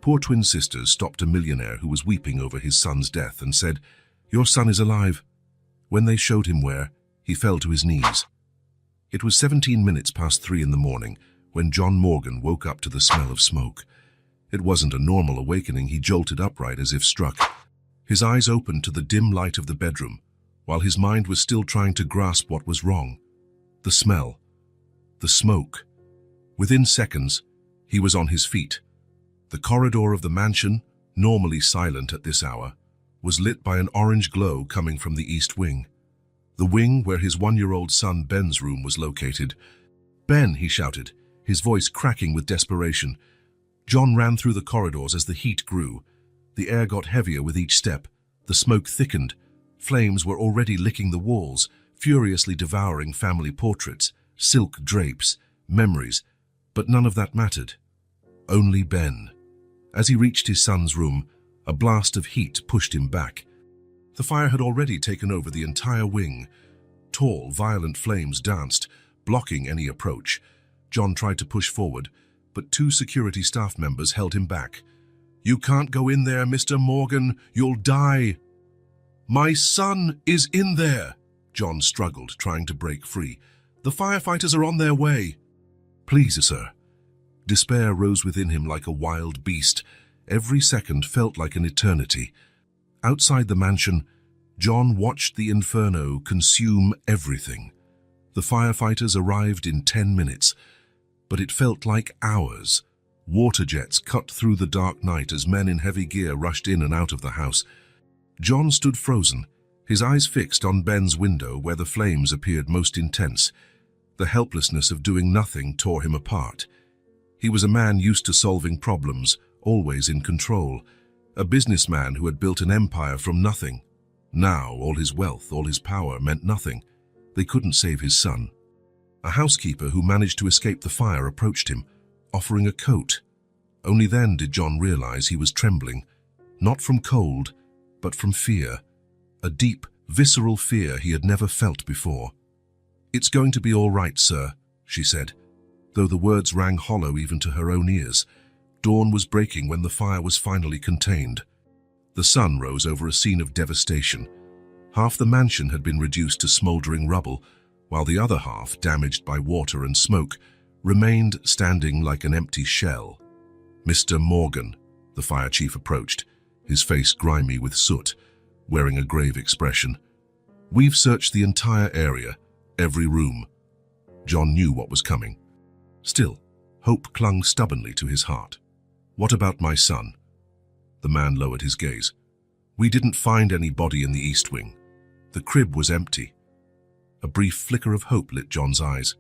poor twin sisters stopped a millionaire who was weeping over his son's death and said, "Your son is alive." When they showed him where, he fell to his knees. It was 17 minutes past 3 in the morning when John Morgan woke up to the smell of smoke. It wasn't a normal awakening. He jolted upright as if struck. His eyes opened to the dim light of the bedroom, while his mind was still trying to grasp what was wrong. The smell. The smoke. Within seconds, he was on his feet. The corridor of the mansion, normally silent at this hour, was lit by an orange glow coming from the east wing. The wing where his 1-year-old son Ben's room was located. "Ben," he shouted, his voice cracking with desperation. John ran through the corridors as the heat grew. The air got heavier with each step. The smoke thickened. Flames were already licking the walls, furiously devouring family portraits, silk drapes, memories, but none of that mattered. Only Ben. As he reached his son's room, a blast of heat pushed him back. The fire had already taken over the entire wing. Tall, violent flames danced, blocking any approach. John tried to push forward, but 2 security staff members held him back. "You can't go in there, Mr. Morgan. You'll die." "My son is in there," John struggled, trying to break free. "The firefighters are on their way." "Please, sir." Despair rose within him like a wild beast. Every second felt like an eternity. Outside the mansion, John watched the inferno consume everything. The firefighters arrived in 10 minutes, but it felt like hours. Water jets cut through the dark night as men in heavy gear rushed in and out of the house. John stood frozen, his eyes fixed on Ben's window where the flames appeared most intense. The helplessness of doing nothing tore him apart. He was a man used to solving problems, always in control. A businessman who had built an empire from nothing. Now all his wealth, all his power meant nothing. They couldn't save his son. A housekeeper who managed to escape the fire approached him, offering a coat. Only then did John realize he was trembling, not from cold, but from fear. A deep, visceral fear he had never felt before. "It's going to be all right, sir," she said, though the words rang hollow even to her own ears. Dawn was breaking when the fire was finally contained. The sun rose over a scene of devastation. Half the mansion had been reduced to smoldering rubble, while the other half, damaged by water and smoke, remained standing like an empty shell. "Mr. Morgan," the fire chief approached, his face grimy with soot, wearing a grave expression. "We've searched the entire area, every room." John knew what was coming. Still, hope clung stubbornly to his heart. "What about my son?" The man lowered his gaze. "We didn't find any body in the east wing. The crib was empty." A brief flicker of hope lit John's eyes.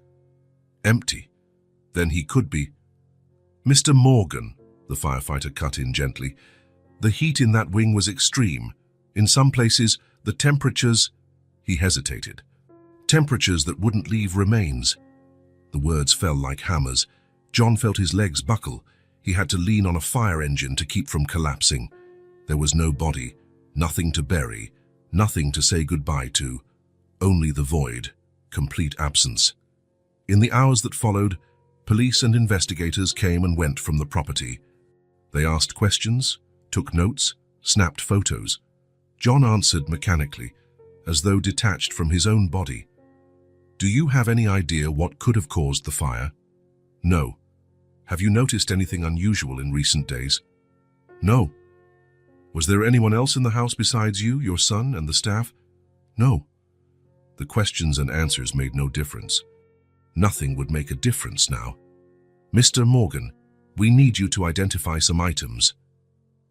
"Empty? Then he could be—" "Mr. Morgan," the firefighter cut in gently, "the heat in that wing was extreme. In some places, the temperatures—" He hesitated. "Temperatures that wouldn't leave remains." The words fell like hammers. John felt his legs buckle. He had to lean on a fire engine to keep from collapsing. There was no body, nothing to bury, nothing to say goodbye to. Only the void, complete absence. In the hours that followed, police and investigators came and went from the property. They asked questions, took notes, snapped photos. John answered mechanically, as though detached from his own body. "Do you have any idea what could have caused the fire?" "No." "Have you noticed anything unusual in recent days?" "No." "Was there anyone else in the house besides you, your son, and the staff?" "No." The questions and answers made no difference. Nothing would make a difference now. "Mr. Morgan, we need you to identify some items."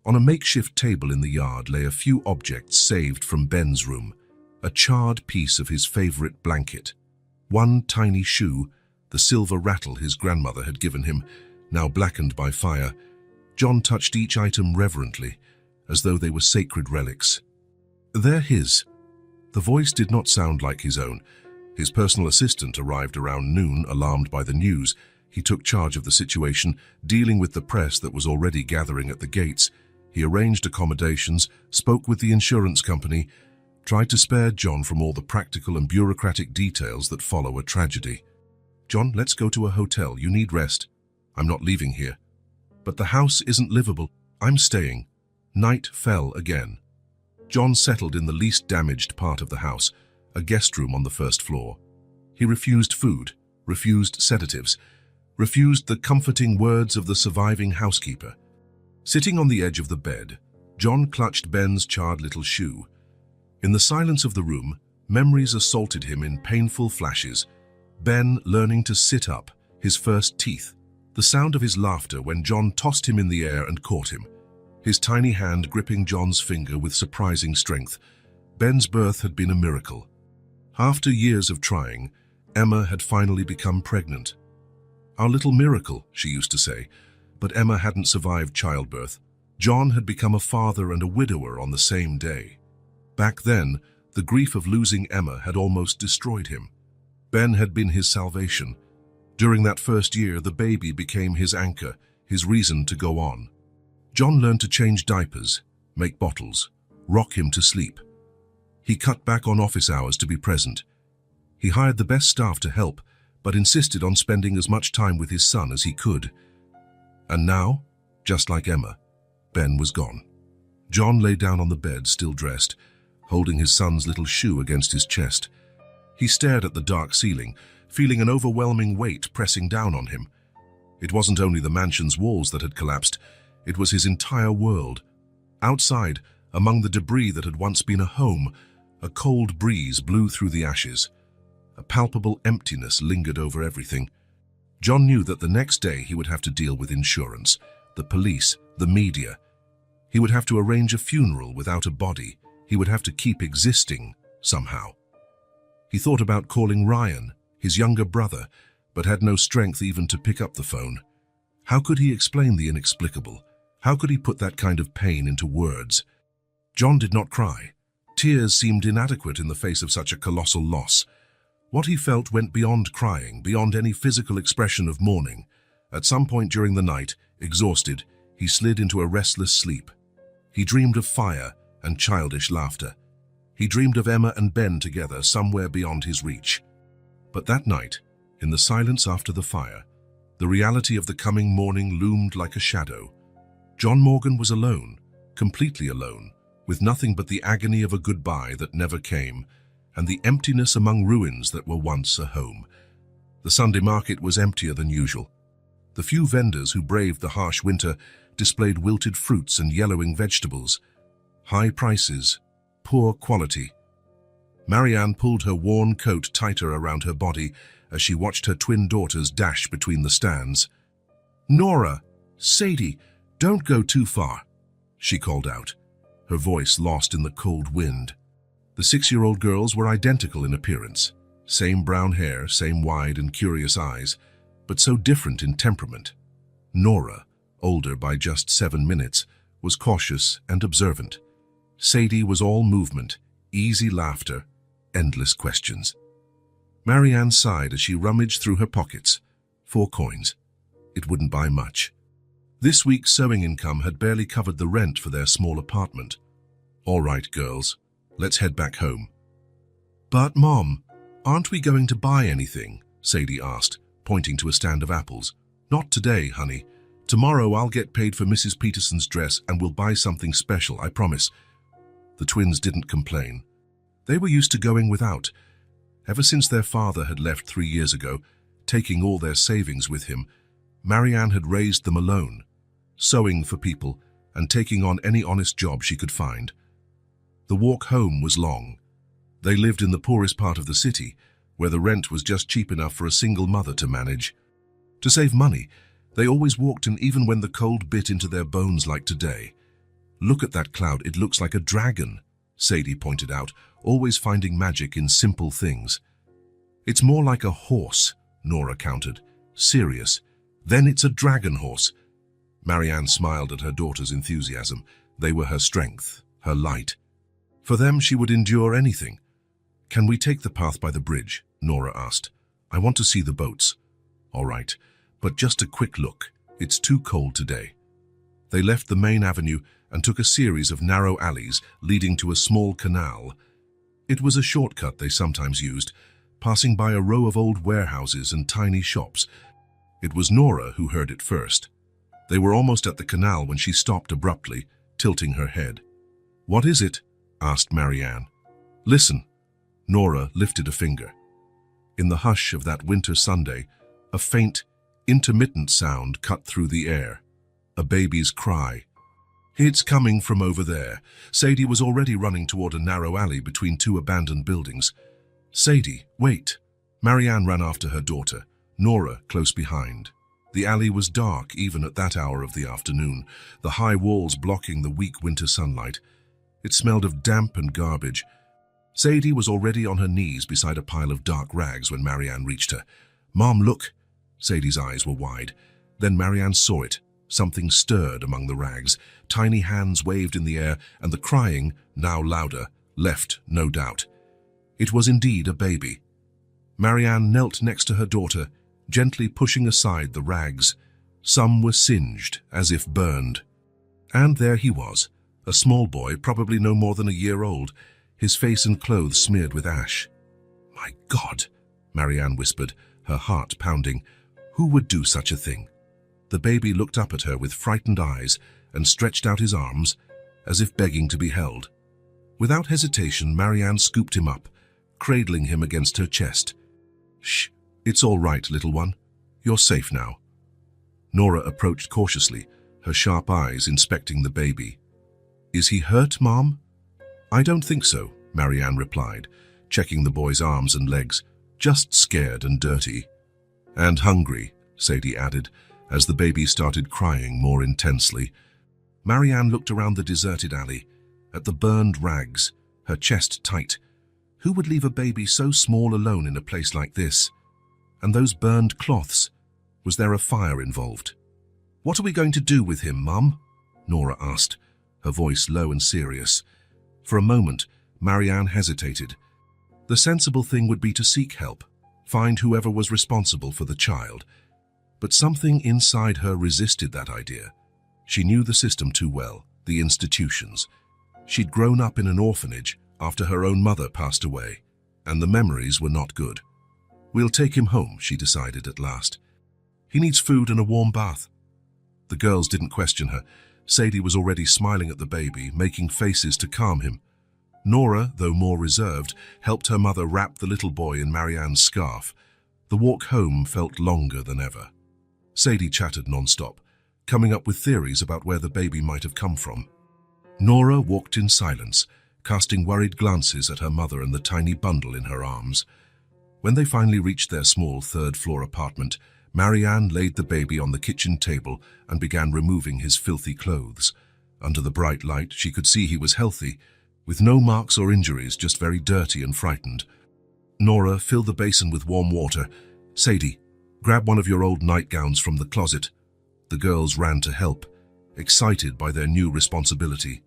On a makeshift table in the yard lay a few objects saved from Ben's room. A charred piece of his favorite blanket. One tiny shoe, the silver rattle his grandmother had given him, now blackened by fire. John touched each item reverently, as though they were sacred relics. "They're his." The voice did not sound like his own. His personal assistant arrived around noon, alarmed by the news. He took charge of the situation, dealing with the press that was already gathering at the gates. He arranged accommodations, spoke with the insurance company, tried to spare John from all the practical and bureaucratic details that follow a tragedy. "John, let's go to a hotel. You need rest." "I'm not leaving here." "But the house isn't livable." I'm staying. Night fell again. John settled in the least damaged part of the house, a guest room on the first floor. He refused food, refused sedatives, refused the comforting words of the surviving housekeeper. Sitting on the edge of the bed, John clutched Ben's charred little shoe. In the silence of the room, memories assaulted him in painful flashes. Ben learning to sit up, his first teeth, the sound of his laughter when John tossed him in the air and caught him, his tiny hand gripping John's finger with surprising strength. Ben's birth had been a miracle. After years of trying, Emma had finally become pregnant. Our little miracle, she used to say, but Emma hadn't survived childbirth. John had become a father and a widower on the same day. Back then, the grief of losing Emma had almost destroyed him. Ben had been his salvation. During that first year, the baby became his anchor, his reason to go on. John learned to change diapers, make bottles, rock him to sleep. He cut back on office hours to be present. He hired the best staff to help, but insisted on spending as much time with his son as he could. And now, just like Emma, Ben was gone. John lay down on the bed, still dressed, holding his son's little shoe against his chest. He stared at the dark ceiling, feeling an overwhelming weight pressing down on him. It wasn't only the mansion's walls that had collapsed, it was his entire world. Outside, among the debris that had once been a home, a cold breeze blew through the ashes. A palpable emptiness lingered over everything. John knew that the next day he would have to deal with insurance, the police, the media. He would have to arrange a funeral without a body. He would have to keep existing, somehow. He thought about calling Ryan, his younger brother, but had no strength even to pick up the phone. How could he explain the inexplicable? How could he put that kind of pain into words? John did not cry. Tears seemed inadequate in the face of such a colossal loss. What he felt went beyond crying, beyond any physical expression of mourning. At some point during the night, exhausted, he slid into a restless sleep. He dreamed of fire and childish laughter. He dreamed of Emma and Ben together somewhere beyond his reach. But that night, in the silence after the fire, the reality of the coming morning loomed like a shadow. John Morgan was alone, completely alone, with nothing but the agony of a goodbye that never came, and the emptiness among ruins that were once a home. The Sunday market was emptier than usual. The few vendors who braved the harsh winter displayed wilted fruits and yellowing vegetables. High prices, poor quality. Marianne pulled her worn coat tighter around her body as she watched her twin daughters dash between the stands. "Nora, Sadie, don't go too far," she called out, her voice lost in the cold wind. The 6-year-old girls were identical in appearance. Same brown hair, same wide and curious eyes, but so different in temperament. Nora, older by just 7 minutes, was cautious and observant. Sadie was all movement, easy laughter, endless questions. Marianne sighed as she rummaged through her pockets. 4 coins. It wouldn't buy much. This week's sewing income had barely covered the rent for their small apartment. "All right, girls, let's head back home." "But, Mom, aren't we going to buy anything?" Sadie asked, pointing to a stand of apples. "Not today, honey. Tomorrow I'll get paid for Mrs. Peterson's dress and we'll buy something special, I promise." The twins didn't complain. They were used to going without. Ever since their father had left 3 years ago, taking all their savings with him, Marianne had raised them alone, sewing for people and taking on any honest job she could find. The walk home was long. They lived in the poorest part of the city, where the rent was just cheap enough for a single mother to manage. To save money, they always walked in even when the cold bit into their bones like today. "Look at that cloud, it looks like a dragon," Sadie pointed out, always finding magic in simple things. "It's more like a horse," Nora countered. "Serious. Then it's a dragon horse." Marianne smiled at her daughter's enthusiasm. They were her strength, her light. For them, she would endure anything. "Can we take the path by the bridge?" Nora asked. "I want to see the boats." "All right, but just a quick look. It's too cold today." They left the main avenue and took a series of narrow alleys leading to a small canal. It was a shortcut they sometimes used, passing by a row of old warehouses and tiny shops. It was Nora who heard it first. They were almost at the canal when she stopped abruptly, tilting her head. "What is it?" asked Marianne. "Listen." Nora lifted a finger. In the hush of that winter Sunday, a faint, intermittent sound cut through the air. A baby's cry. "It's coming from over there." Sadie was already running toward a narrow alley between two abandoned buildings. "Sadie, wait." Marianne ran after her daughter, Nora close behind. The alley was dark even at that hour of the afternoon, the high walls blocking the weak winter sunlight. It smelled of damp and garbage. Sadie was already on her knees beside a pile of dark rags when Marianne reached her. "Mom, look." Sadie's eyes were wide. Then Marianne saw it. Something stirred among the rags. Tiny hands waved in the air, and the crying, now louder, left no doubt. It was indeed a baby. Marianne knelt next to her daughter, gently pushing aside the rags. Some were singed, as if burned. And there he was, a small boy, probably no more than a year old, his face and clothes smeared with ash. "My God," Marianne whispered, her heart pounding. "Who would do such a thing?" The baby looked up at her with frightened eyes and stretched out his arms, as if begging to be held. Without hesitation, Marianne scooped him up, cradling him against her chest. "Shh, it's all right, little one. You're safe now." Nora approached cautiously, her sharp eyes inspecting the baby. "Is he hurt, Mom?" "I don't think so," Marianne replied, checking the boy's arms and legs. "Just scared and dirty." "And hungry," Sadie added, as the baby started crying more intensely. Marianne looked around the deserted alley, at the burned rags, her chest tight. Who would leave a baby so small alone in a place like this? And those burned cloths? Was there a fire involved? "What are we going to do with him, Mum?" Nora asked, her voice low and serious. For a moment, Marianne hesitated. The sensible thing would be to seek help, find whoever was responsible for the child. But something inside her resisted that idea. She knew the system too well, the institutions. She'd grown up in an orphanage after her own mother passed away, and the memories were not good. "We'll take him home," she decided at last. "He needs food and a warm bath." The girls didn't question her. Sadie was already smiling at the baby, making faces to calm him. Nora, though more reserved, helped her mother wrap the little boy in Marianne's scarf. The walk home felt longer than ever. Sadie chattered non-stop, coming up with theories about where the baby might have come from. Nora walked in silence, casting worried glances at her mother and the tiny bundle in her arms. When they finally reached their small third-floor apartment, Marianne laid the baby on the kitchen table and began removing his filthy clothes. Under the bright light, she could see he was healthy, with no marks or injuries, just very dirty and frightened. Nora filled the basin with warm water. "Sadie, grab one of your old nightgowns from the closet." The girls ran to help, excited by their new responsibility.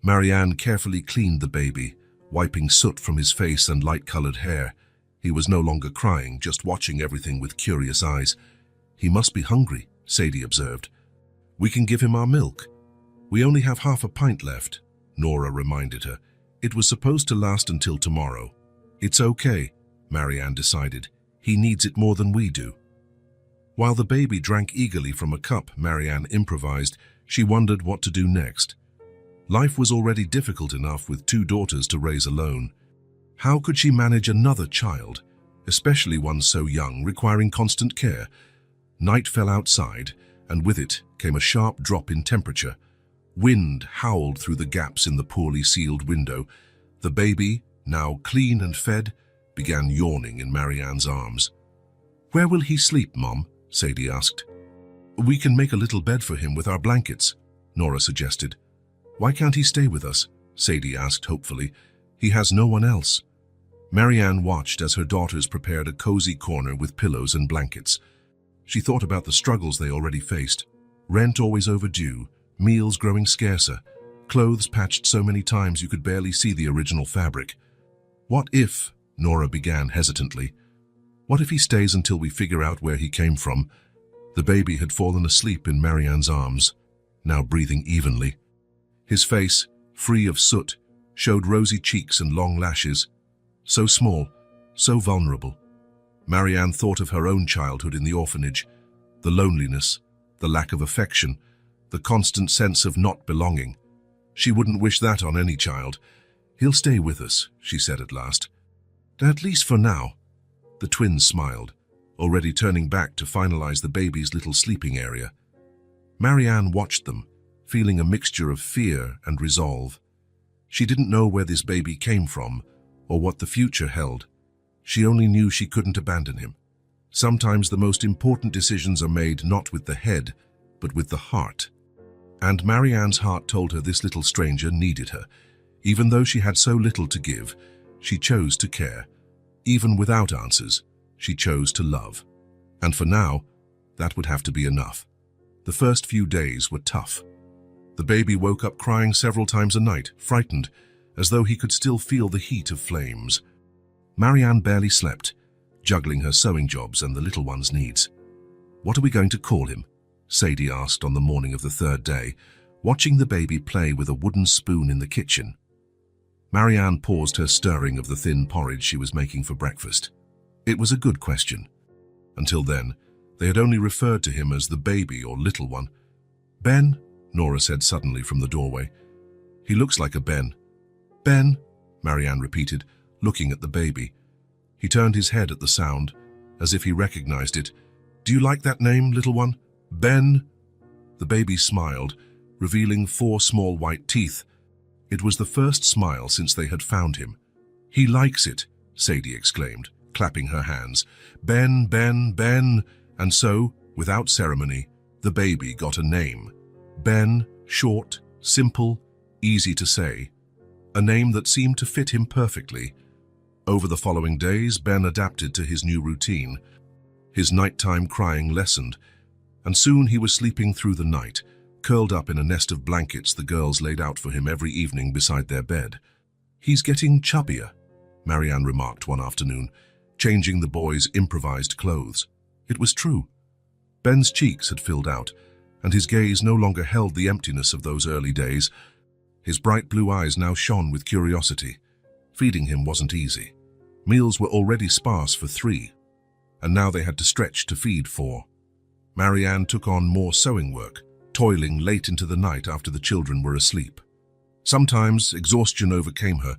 Marianne carefully cleaned the baby, wiping soot from his face and light-colored hair. He was no longer crying, just watching everything with curious eyes. "He must be hungry," Sadie observed. "We can give him our milk." "We only have half a pint left," Nora reminded her. "It was supposed to last until tomorrow." "It's okay," Marianne decided. "He needs it more than we do." While the baby drank eagerly from a cup Marianne improvised, she wondered what to do next. Life was already difficult enough with two daughters to raise alone. How could she manage another child, especially one so young, requiring constant care? Night fell outside, and with it came a sharp drop in temperature. Wind howled through the gaps in the poorly sealed window. The baby, now clean and fed, began yawning in Marianne's arms. "Where will he sleep, Mom?" Sadie asked. "We can make a little bed for him with our blankets," Nora suggested. "Why can't he stay with us?" Sadie asked hopefully. "He has no one else." Marianne watched as her daughters prepared a cozy corner with pillows and blankets. She thought about the struggles they already faced. Rent always overdue, meals growing scarcer, clothes patched so many times you could barely see the original fabric. "What if," Nora began hesitantly, "what if he stays until we figure out where he came from?" The baby had fallen asleep in Marianne's arms, now breathing evenly. His face, free of soot, showed rosy cheeks and long lashes. So small, so vulnerable. Marianne thought of her own childhood in the orphanage, the loneliness, the lack of affection, the constant sense of not belonging. She wouldn't wish that on any child. "He'll stay with us," she said at last. "At least for now." The twins smiled, already turning back to finalize the baby's little sleeping area. Marianne watched them, feeling a mixture of fear and resolve. She didn't know where this baby came from or what the future held. She only knew she couldn't abandon him. Sometimes the most important decisions are made not with the head, but with the heart. And Marianne's heart told her this little stranger needed her. Even though she had so little to give, she chose to care. Even without answers, she chose to love. And for now, that would have to be enough. The first few days were tough. The baby woke up crying several times a night, frightened, as though he could still feel the heat of flames. Marianne barely slept, juggling her sewing jobs and the little one's needs. "What are we going to call him?" Sadie asked on the morning of the third day, watching the baby play with a wooden spoon in the kitchen. Marianne paused her stirring of the thin porridge she was making for breakfast. It was a good question. Until then, they had only referred to him as the baby or little one. "Ben," Nora said suddenly from the doorway. "He looks like a Ben." "Ben," Marianne repeated, looking at the baby. He turned his head at the sound, as if he recognized it. "Do you like that name, little one? Ben?" The baby smiled, revealing 4 small white teeth. It was the first smile since they had found him. "He likes it," Sadie exclaimed, clapping her hands. "Ben, Ben, Ben." And so, without ceremony, the baby got a name. Ben, short, simple, easy to say. A name that seemed to fit him perfectly. Over the following days, Ben adapted to his new routine. His nighttime crying lessened, and soon he was sleeping through the night, curled up in a nest of blankets the girls laid out for him every evening beside their bed. "He's getting chubbier," Marianne remarked one afternoon, changing the boy's improvised clothes. It was true. Ben's cheeks had filled out, and his gaze no longer held the emptiness of those early days. His bright blue eyes now shone with curiosity. Feeding him wasn't easy. Meals were already sparse for 3, and now they had to stretch to feed 4. Marianne took on more sewing work, toiling late into the night after the children were asleep. Sometimes exhaustion overcame her,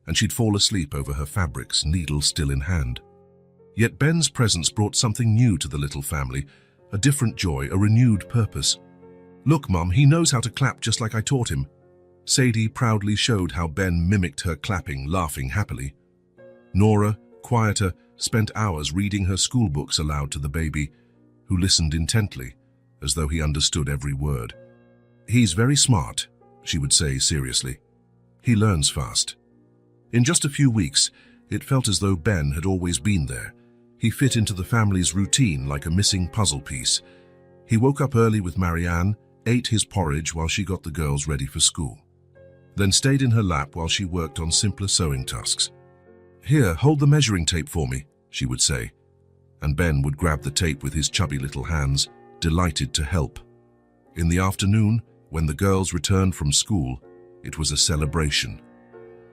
and she'd fall asleep over her fabrics, needle still in hand. Yet Ben's presence brought something new to the little family, a different joy, a renewed purpose. "Look, Mum, he knows how to clap just like I taught him." Sadie proudly showed how Ben mimicked her clapping, laughing happily. Nora, quieter, spent hours reading her school books aloud to the baby, who listened intently, as though he understood every word. "He's very smart," she would say seriously. "He learns fast." In just a few weeks, it felt as though Ben had always been there. He fit into the family's routine like a missing puzzle piece. He woke up early with Marianne, ate his porridge while she got the girls ready for school, then stayed in her lap while she worked on simpler sewing tasks. "Here, hold the measuring tape for me," she would say, and Ben would grab the tape with his chubby little hands, delighted to help. In the afternoon, when the girls returned from school, it was a celebration.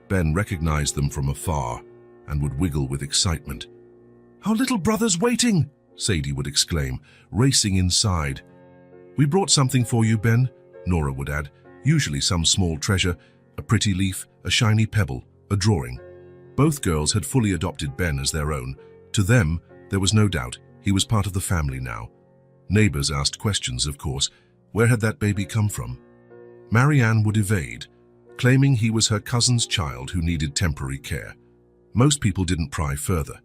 Ben recognized them from afar and would wiggle with excitement. "Our little brother's waiting," Sadie would exclaim, racing inside. "We brought something for you, Ben," Nora would add, usually some small treasure, a pretty leaf, a shiny pebble, a drawing. Both girls had fully adopted Ben as their own. To them, there was no doubt he was part of the family now. Neighbors asked questions, of course. Where had that baby come from? Marianne would evade, claiming he was her cousin's child who needed temporary care. Most people didn't pry further.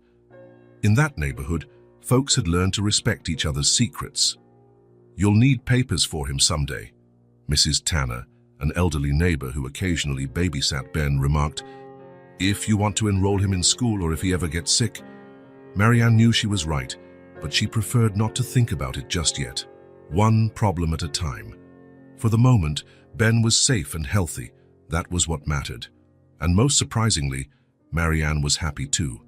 In that neighborhood, folks had learned to respect each other's secrets. "You'll need papers for him someday," Mrs. Tanner, an elderly neighbor who occasionally babysat Ben, remarked. "If you want to enroll him in school or if he ever gets sick." Marianne knew she was right, but she preferred not to think about it just yet. One problem at a time. For the moment, Ben was safe and healthy. That was what mattered. And most surprisingly, Marianne was happy too.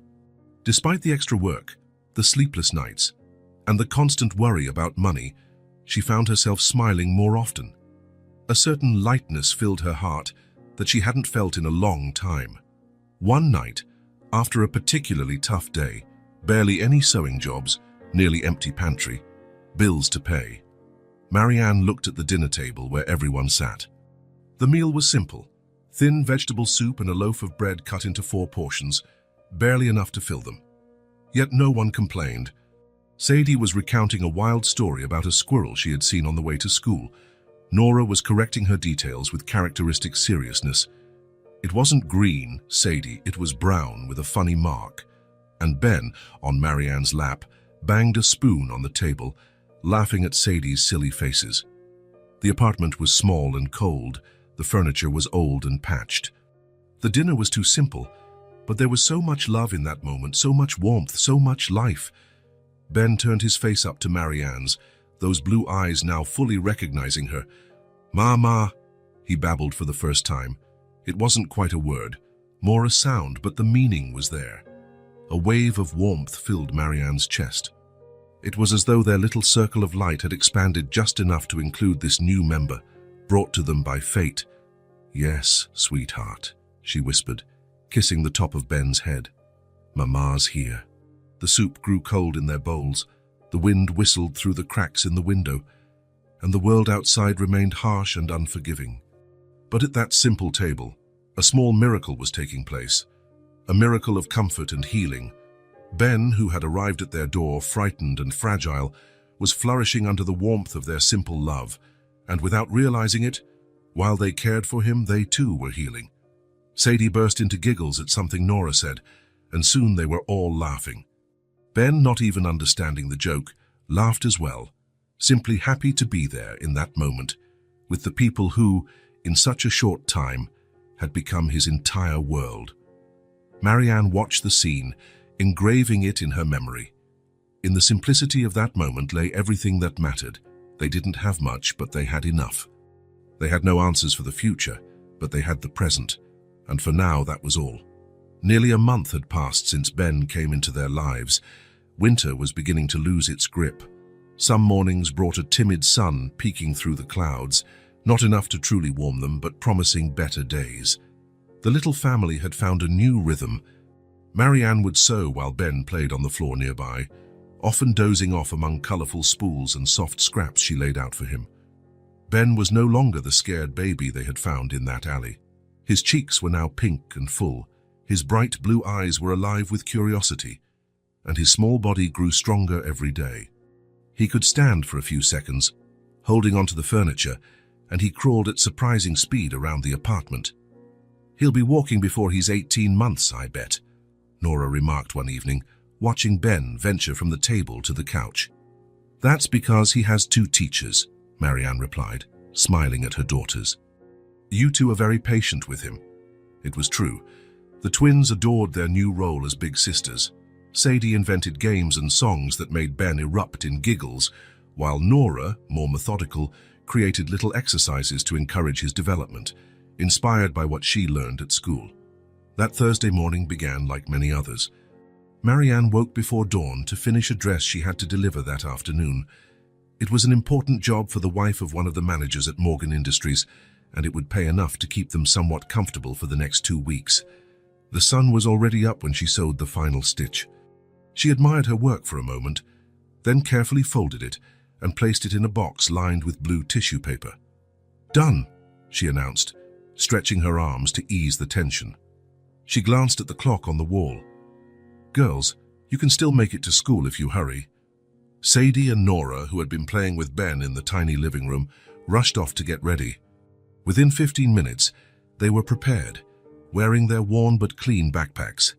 Despite the extra work, the sleepless nights, and the constant worry about money, she found herself smiling more often. A certain lightness filled her heart that she hadn't felt in a long time. One night, after a particularly tough day, barely any sewing jobs, nearly empty pantry, bills to pay, Marianne looked at the dinner table where everyone sat. The meal was simple: thin vegetable soup and a loaf of bread cut into 4 portions, barely enough to fill them. Yet no one complained. Sadie was recounting a wild story about a squirrel she had seen on the way to school. Nora was correcting her details with characteristic seriousness. It wasn't green, Sadie, it was brown with a funny mark. And Ben, on Marianne's lap, banged a spoon on the table, laughing at Sadie's silly faces. The apartment was small and cold. The furniture was old and patched. The dinner was too simple, but there was so much love in that moment, so much warmth, so much life. Ben turned his face up to Marianne's, those blue eyes now fully recognizing her. "Ma," he babbled for the first time. It wasn't quite a word, more a sound, but the meaning was there. A wave of warmth filled Marianne's chest. It was as though their little circle of light had expanded just enough to include this new member, brought to them by fate. "Yes, sweetheart," she whispered, kissing the top of Ben's head. "Mama's here." The soup grew cold in their bowls, the wind whistled through the cracks in the window, and the world outside remained harsh and unforgiving. But at that simple table, a small miracle was taking place, a miracle of comfort and healing. Ben, who had arrived at their door frightened and fragile, was flourishing under the warmth of their simple love, and without realizing it, while they cared for him, they too were healing. Sadie burst into giggles at something Nora said, and soon they were all laughing. Ben, not even understanding the joke, laughed as well, simply happy to be there in that moment, with the people who, in such a short time, had become his entire world. Marianne watched the scene, engraving it in her memory. In the simplicity of that moment lay everything that mattered. They didn't have much, but they had enough. They had no answers for the future, but they had the present, and for now that was all. Nearly a month had passed since Ben came into their lives. Winter was beginning to lose its grip. Some mornings brought a timid sun peeking through the clouds, not enough to truly warm them, but promising better days. The little family had found a new rhythm. Marianne would sew while Ben played on the floor nearby, often dozing off among colorful spools and soft scraps she laid out for him. Ben was no longer the scared baby they had found in that alley. His cheeks were now pink and full, his bright blue eyes were alive with curiosity, and his small body grew stronger every day. He could stand for a few seconds, holding onto the furniture, and he crawled at surprising speed around the apartment. "He'll be walking before he's 18 months, I bet," Nora remarked one evening, watching Ben venture from the table to the couch. "That's because he has 2 teachers," Marianne replied, smiling at her daughters. "You two are very patient with him." It was true. The twins adored their new role as big sisters. Sadie invented games and songs that made Ben erupt in giggles, while Nora, more methodical, created little exercises to encourage his development, inspired by what she learned at school. That Thursday morning began like many others. Marianne woke before dawn to finish a dress she had to deliver that afternoon. It was an important job for the wife of one of the managers at Morgan Industries, and it would pay enough to keep them somewhat comfortable for the next 2 weeks. The sun was already up when she sewed the final stitch. She admired her work for a moment, then carefully folded it and placed it in a box lined with blue tissue paper. "Done," she announced, stretching her arms to ease the tension. She glanced at the clock on the wall. "Girls, you can still make it to school if you hurry." Sadie and Nora, who had been playing with Ben in the tiny living room, rushed off to get ready. Within 15 minutes, they were prepared, wearing their worn but clean backpacks.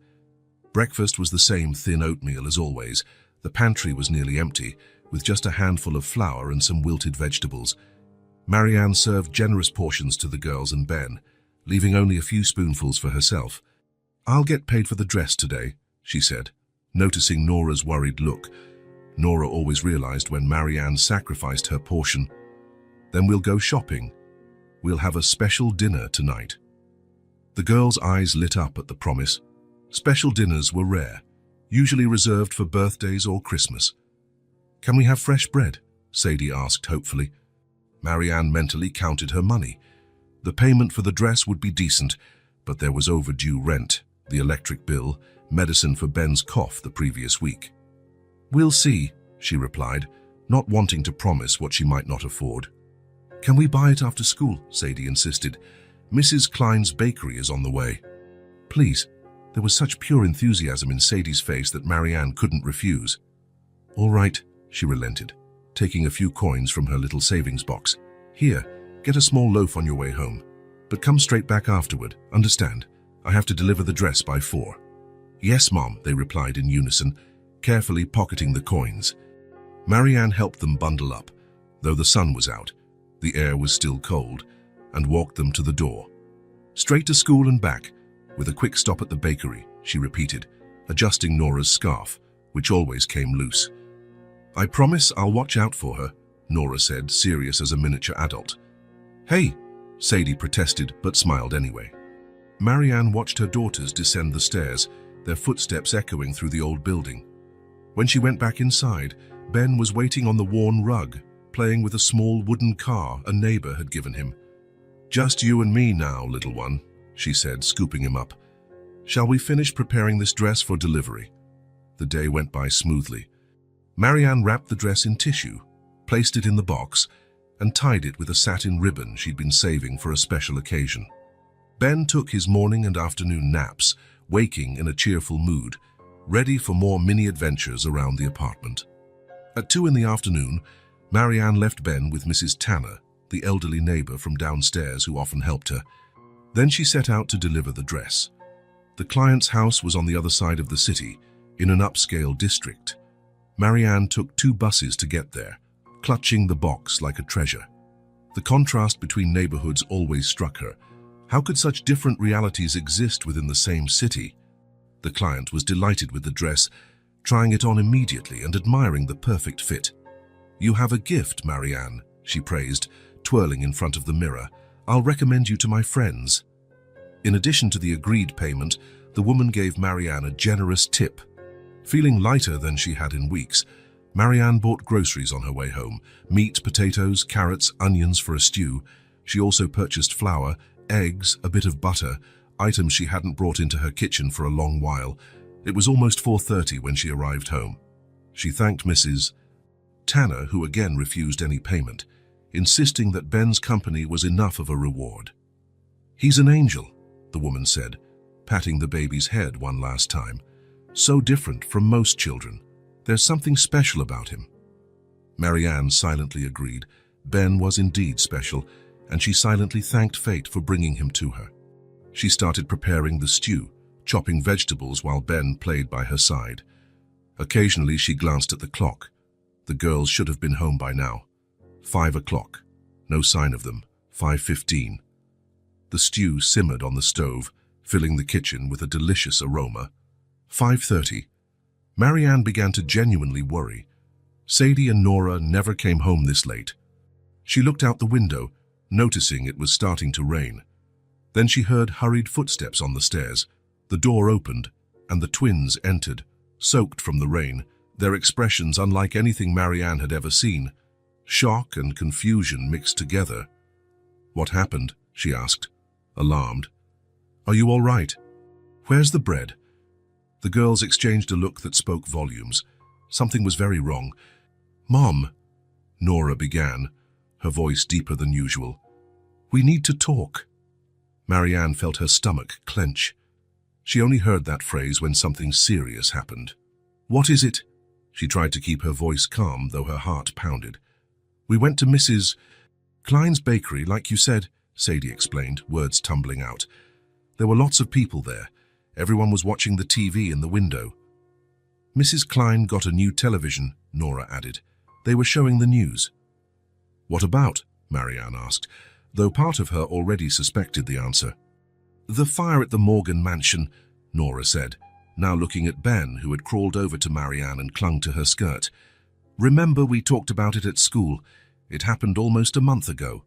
Breakfast was the same thin oatmeal as always. The pantry was nearly empty, with just a handful of flour and some wilted vegetables. Marianne served generous portions to the girls and Ben, leaving only a few spoonfuls for herself. "I'll get paid for the dress today," she said, noticing Nora's worried look. Nora always realized when Marianne sacrificed her portion. "Then we'll go shopping. We'll have a special dinner tonight." The girls' eyes lit up at the promise. Special dinners were rare, usually reserved for birthdays or Christmas. "Can we have fresh bread?" Sadie asked hopefully. Marianne mentally counted her money. The payment for the dress would be decent, but there was overdue rent, the electric bill, medicine for Ben's cough the previous week. "We'll see," she replied, not wanting to promise what she might not afford. "Can we buy it after school?" Sadie insisted. "Mrs. Klein's bakery is on the way." "Please." There was such pure enthusiasm in Sadie's face that Marianne couldn't refuse. "All right," she relented, taking a few coins from her little savings box. "Here, get a small loaf on your way home. But come straight back afterward, understand? I have to deliver the dress by 4. "Yes, Mom," they replied in unison, carefully pocketing the coins. Marianne helped them bundle up, though the sun was out, the air was still cold, and walked them to the door. "Straight to school and back, with a quick stop at the bakery," she repeated, adjusting Nora's scarf, which always came loose. "I promise I'll watch out for her," Nora said, serious as a miniature adult. "Hey," Sadie protested, but smiled anyway. Marianne watched her daughters descend the stairs, their footsteps echoing through the old building. When she went back inside, Ben was waiting on the worn rug, playing with a small wooden car a neighbor had given him. "Just you and me now, little one," she said, scooping him up. "Shall we finish preparing this dress for delivery?" The day went by smoothly. Marianne wrapped the dress in tissue, placed it in the box, and tied it with a satin ribbon she'd been saving for a special occasion. Ben took his morning and afternoon naps, waking in a cheerful mood, ready for more mini adventures around the apartment. At 2 in the afternoon, Marianne left Ben with Mrs. Tanner, the elderly neighbor from downstairs who often helped her. Then she set out to deliver the dress. The client's house was on the other side of the city, in an upscale district. Marianne took 2 buses to get there, clutching the box like a treasure. The contrast between neighborhoods always struck her. How could such different realities exist within the same city? The client was delighted with the dress, trying it on immediately and admiring the perfect fit. "You have a gift, Marianne," she praised, twirling in front of the mirror. "I'll recommend you to my friends." In addition to the agreed payment, the woman gave Marianne a generous tip. Feeling lighter than she had in weeks, Marianne bought groceries on her way home: meat, potatoes, carrots, onions for a stew. She also purchased flour, eggs, a bit of butter, items she hadn't brought into her kitchen for a long while. It was almost 4:30 when she arrived home. She thanked Mrs. Tanner, who again refused any payment, insisting that Ben's company was enough of a reward. "He's an angel," the woman said, patting the baby's head one last time. "So different from most children. There's something special about him." Marianne silently agreed. Ben was indeed special, and she silently thanked fate for bringing him to her. She started preparing the stew, chopping vegetables while Ben played by her side. Occasionally she glanced at the clock. The girls should have been home by now. 5 o'clock. No sign of them. 5:15. The stew simmered on the stove, filling the kitchen with a delicious aroma. 5:30. Marianne began to genuinely worry. Sadie and Nora never came home this late. She looked out the window, noticing it was starting to rain. Then she heard hurried footsteps on the stairs. The door opened, and the twins entered, soaked from the rain, their expressions unlike anything Marianne had ever seen. Shock and confusion mixed together. "What happened?" she asked, alarmed. "Are you all right? Where's the bread?" The girls exchanged a look that spoke volumes. Something was very wrong. "Mom," Nora began, her voice deeper than usual. "We need to talk." Marianne felt her stomach clench. She only heard that phrase when something serious happened. "What is it?" She tried to keep her voice calm, though her heart pounded. "We went to Mrs. Klein's bakery, like you said," Sadie explained, words tumbling out. "There were lots of people there. Everyone was watching the TV in the window." "Mrs. Klein got a new television," Nora added. "They were showing the news." "What about?" Marianne asked, though part of her already suspected the answer. "The fire at the Morgan mansion," Nora said, now looking at Ben, who had crawled over to Marianne and clung to her skirt. "Remember we talked about it at school? It happened almost a month ago."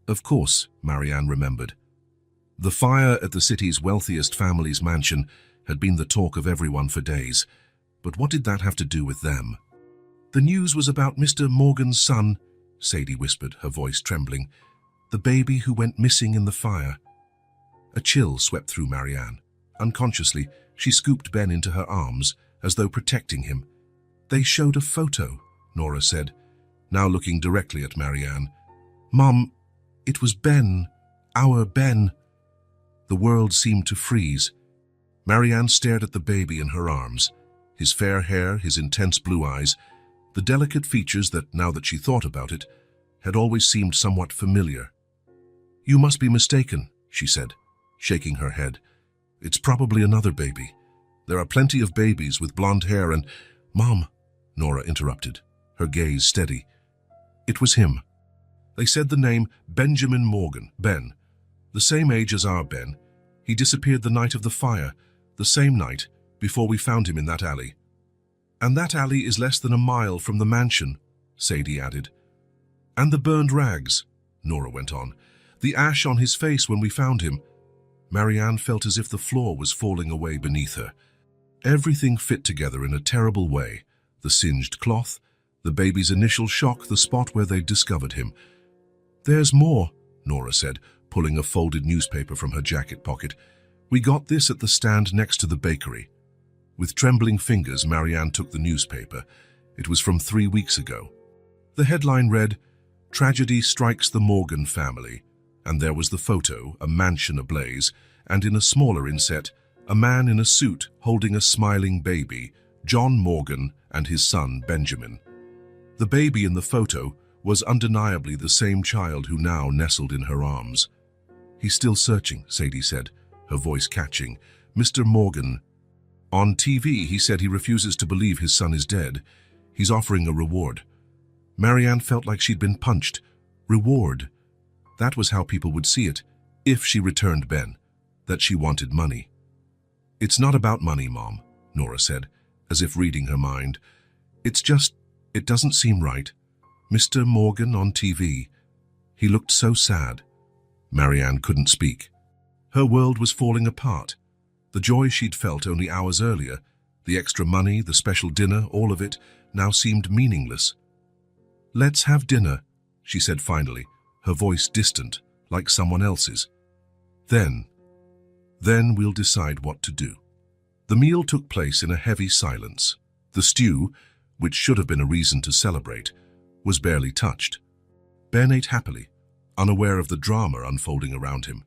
Of course, Marianne remembered. The fire at the city's wealthiest family's mansion had been the talk of everyone for days. But what did that have to do with them? "The news was about Mr. Morgan's son," Sadie whispered, her voice trembling. "The baby who went missing in the fire." A chill swept through Marianne. Unconsciously, she scooped Ben into her arms, as though protecting him. "They showed a photo," Nora said, now looking directly at Marianne. "Mom, it was Ben. Our Ben." The world seemed to freeze. Marianne stared at the baby in her arms, his fair hair, his intense blue eyes, the delicate features that, now that she thought about it, had always seemed somewhat familiar. "You must be mistaken," she said, shaking her head. "It's probably another baby. There are plenty of babies with blonde hair and—" "Mom," Nora interrupted, her gaze steady. "It was him. They said the name Benjamin Morgan, Ben. The same age as our Ben. He disappeared the night of the fire, the same night, before we found him in that alley." "And that alley is less than a mile from the mansion," Sadie added. "And the burned rags," Nora went on. "The ash on his face when we found him." Marianne felt as if the floor was falling away beneath her. Everything fit together in a terrible way. The singed cloth, the baby's initial shock, the spot where they'd discovered him. "There's more," Nora said, pulling a folded newspaper from her jacket pocket. "We got this at the stand next to the bakery." With trembling fingers, Marianne took the newspaper. It was from 3 weeks ago. The headline read, "Tragedy strikes the Morgan family," and there was the photo, a mansion ablaze, and in a smaller inset, a man in a suit holding a smiling baby, John Morgan and his son Benjamin. The baby in the photo was undeniably the same child who now nestled in her arms. "He's still searching," Sadie said, her voice catching. "Mr. Morgan. On TV, he said he refuses to believe his son is dead. He's offering a reward." Marianne felt like she'd been punched. Reward. That was how people would see it, if she returned Ben, that she wanted money. "It's not about money, Mom," Nora said, as if reading her mind. "It's just, it doesn't seem right. Mr. Morgan on TV. He looked so sad." Marianne couldn't speak. Her world was falling apart. The joy she'd felt only hours earlier, the extra money, the special dinner, all of it, now seemed meaningless. "Let's have dinner," she said finally, her voice distant, like someone else's. Then we'll decide what to do." The meal took place in a heavy silence. The stew, which should have been a reason to celebrate, was barely touched. Ben ate happily, unaware of the drama unfolding around him,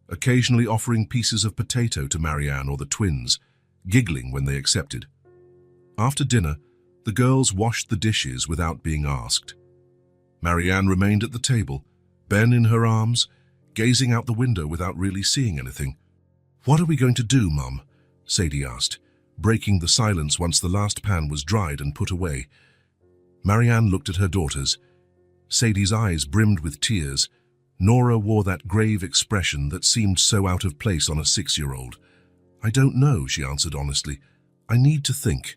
occasionally offering pieces of potato to Marianne or the twins, giggling when they accepted. After dinner, the girls washed the dishes without being asked. Marianne remained at the table, Ben in her arms, gazing out the window without really seeing anything. "What are we going to do, Mum?" Sadie asked, breaking the silence once the last pan was dried and put away. Marianne looked at her daughters. Sadie's eyes brimmed with tears. Nora wore that grave expression that seemed so out of place on a 6-year-old. "I don't know," she answered honestly. "I need to think."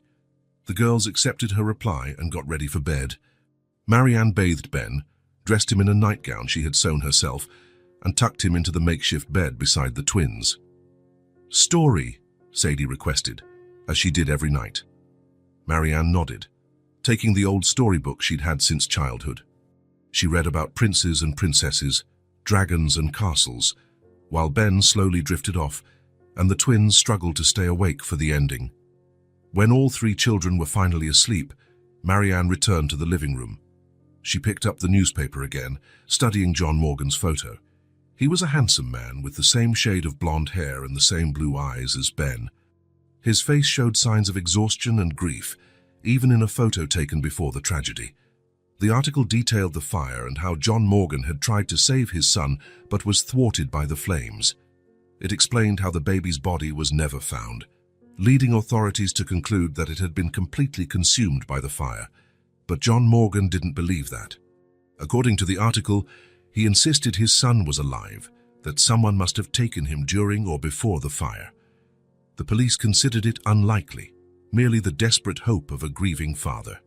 The girls accepted her reply and got ready for bed. Marianne bathed Ben, dressed him in a nightgown she had sewn herself, and tucked him into the makeshift bed beside the twins. "Story," Sadie requested, as she did every night. Marianne nodded, taking the old storybook she'd had since childhood. She read about princes and princesses, dragons and castles, while Ben slowly drifted off, and the twins struggled to stay awake for the ending. When all 3 children were finally asleep, Marianne returned to the living room. She picked up the newspaper again, studying John Morgan's photo. He was a handsome man with the same shade of blonde hair and the same blue eyes as Ben. His face showed signs of exhaustion and grief, even in a photo taken before the tragedy. The article detailed the fire and how John Morgan had tried to save his son but was thwarted by the flames. It explained how the baby's body was never found, leading authorities to conclude that it had been completely consumed by the fire. But John Morgan didn't believe that. According to the article, he insisted his son was alive, that someone must have taken him during or before the fire. The police considered it unlikely, merely the desperate hope of a grieving father.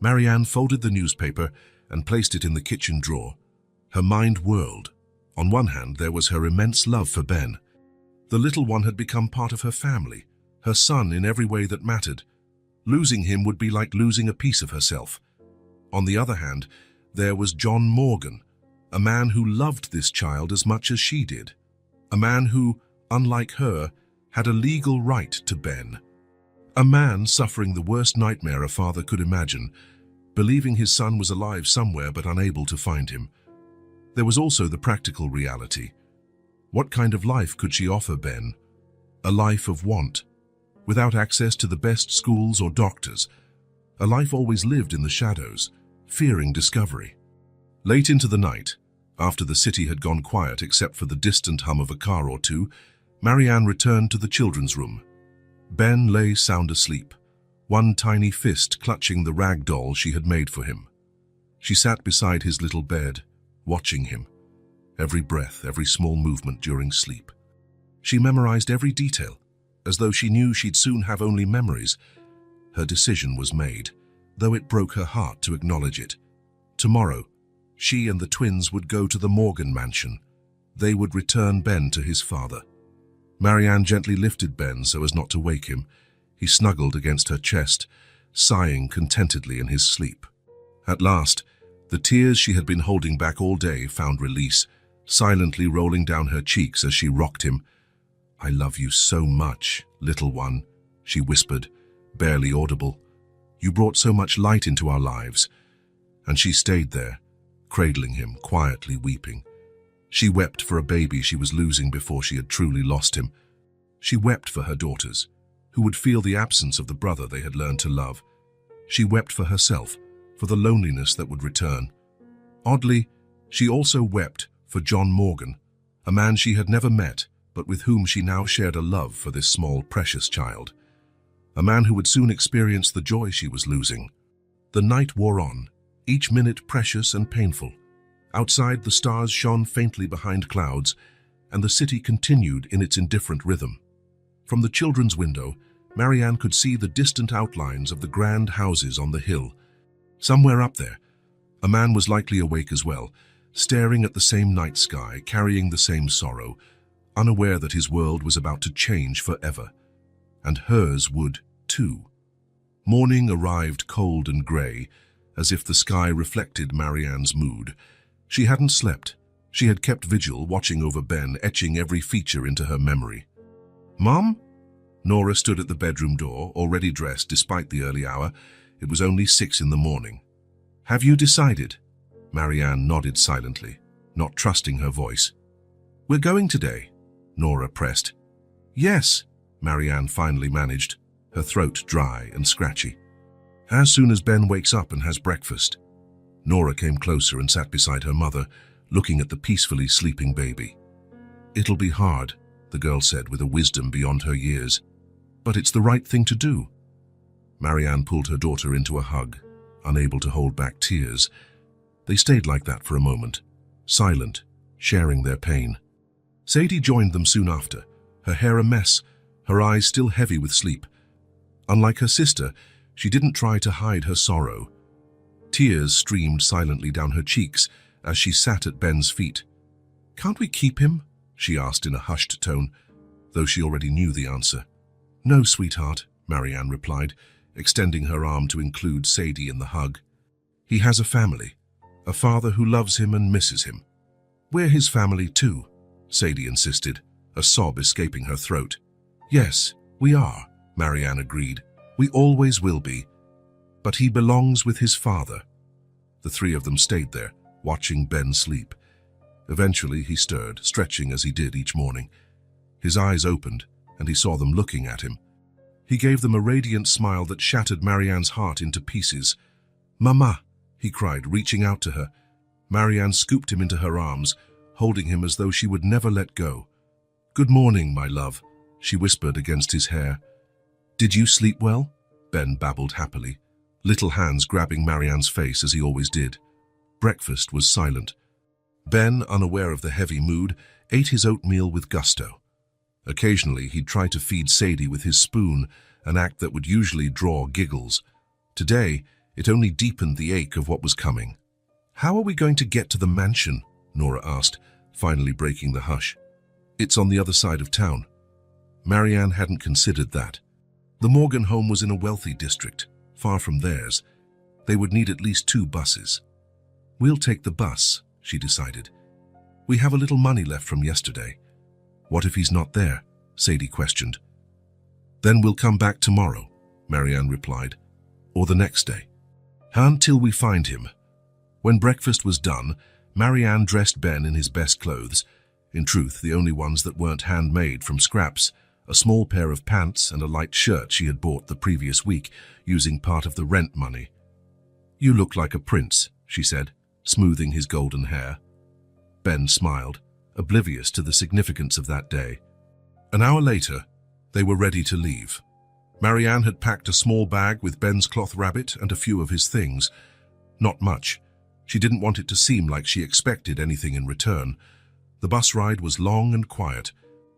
Marianne folded the newspaper and placed it in the kitchen drawer. Her mind whirled. On one hand, there was her immense love for Ben. The little one had become part of her family, her son in every way that mattered. Losing him would be like losing a piece of herself. On the other hand, there was John Morgan, a man who loved this child as much as she did. A man who, unlike her, had a legal right to Ben. A man suffering the worst nightmare a father could imagine, believing his son was alive somewhere but unable to find him. There was also the practical reality. What kind of life could she offer Ben? A life of want, without access to the best schools or doctors. A life always lived in the shadows, fearing discovery. Late into the night, after the city had gone quiet except for the distant hum of a car or two, Marianne returned to the children's room. Ben lay sound asleep, one tiny fist clutching the rag doll she had made for him. She sat beside his little bed, watching him, every breath, every small movement during sleep. She memorized every detail, as though she knew she'd soon have only memories. Her decision was made, though it broke her heart to acknowledge it. Tomorrow, she and the twins would go to the Morgan mansion. They would return Ben to his father. Marianne gently lifted Ben so as not to wake him. He snuggled against her chest, sighing contentedly in his sleep. At last, the tears she had been holding back all day found release, silently rolling down her cheeks as she rocked him. "I love you so much, little one," she whispered, barely audible. "You brought so much light into our lives." And she stayed there, cradling him, quietly weeping. She wept for a baby she was losing before she had truly lost him. She wept for her daughters, who would feel the absence of the brother they had learned to love. She wept for herself, for the loneliness that would return. Oddly, she also wept for John Morgan, a man she had never met, but with whom she now shared a love for this small, precious child. A man who would soon experience the joy she was losing. The night wore on, each minute precious and painful. Outside, the stars shone faintly behind clouds, and the city continued in its indifferent rhythm. From the children's window, Marianne could see the distant outlines of the grand houses on the hill. Somewhere up there, a man was likely awake as well, staring at the same night sky, carrying the same sorrow, unaware that his world was about to change forever. And hers would, too. Morning arrived cold and grey, as if the sky reflected Marianne's mood. She hadn't slept. She had kept vigil, watching over Ben, etching every feature into her memory. "Mom?" Nora stood at the bedroom door, already dressed despite the early hour. It was only 6 in the morning. "Have you decided?" Marianne nodded silently, not trusting her voice. "We're going today," Nora pressed. "Yes," Marianne finally managed, her throat dry and scratchy. "As soon as Ben wakes up and has breakfast." Nora came closer and sat beside her mother, looking at the peacefully sleeping baby. "It'll be hard," the girl said with a wisdom beyond her years. "But it's the right thing to do." Marianne pulled her daughter into a hug, unable to hold back tears. They stayed like that for a moment, silent, sharing their pain. Sadie joined them soon after, her hair a mess, her eyes still heavy with sleep. Unlike her sister, she didn't try to hide her sorrow. Tears streamed silently down her cheeks as she sat at Ben's feet. "Can't we keep him?" she asked in a hushed tone, though she already knew the answer. "No, sweetheart," Marianne replied, extending her arm to include Sadie in the hug. "He has a family, a father who loves him and misses him." "We're his family too," Sadie insisted, a sob escaping her throat. "Yes, we are," Marianne agreed. "We always will be. But he belongs with his father." The three of them stayed there, watching Ben sleep. Eventually he stirred, stretching as he did each morning. His eyes opened, and he saw them looking at him. He gave them a radiant smile that shattered Marianne's heart into pieces. "Mama!" he cried, reaching out to her. Marianne scooped him into her arms, holding him as though she would never let go. "Good morning, my love," she whispered against his hair. "Did you sleep well?" Ben babbled happily, little hands grabbing Marianne's face as he always did. Breakfast was silent. Ben, unaware of the heavy mood, ate his oatmeal with gusto. Occasionally, he'd try to feed Sadie with his spoon, an act that would usually draw giggles. Today, it only deepened the ache of what was coming. "How are we going to get to the mansion?" Nora asked, finally breaking the hush. "It's on the other side of town." Marianne hadn't considered that. The Morgan home was in a wealthy district, far from theirs. They would need at least 2 buses. "We'll take the bus," she decided. "We have a little money left from yesterday." "What if he's not there?" Sadie questioned. "Then we'll come back tomorrow," Marianne replied. "Or the next day." Until we find him. When breakfast was done, Marianne dressed Ben in his best clothes. In truth, the only ones that weren't handmade from scraps, a small pair of pants and a light shirt she had bought the previous week, using part of the rent money. "You look like a prince," she said, smoothing his golden hair. Ben smiled, oblivious to the significance of that day. An hour later, they were ready to leave. Marianne had packed a small bag with Ben's cloth rabbit and a few of his things. Not much. She didn't want it to seem like she expected anything in return. The bus ride was long and quiet.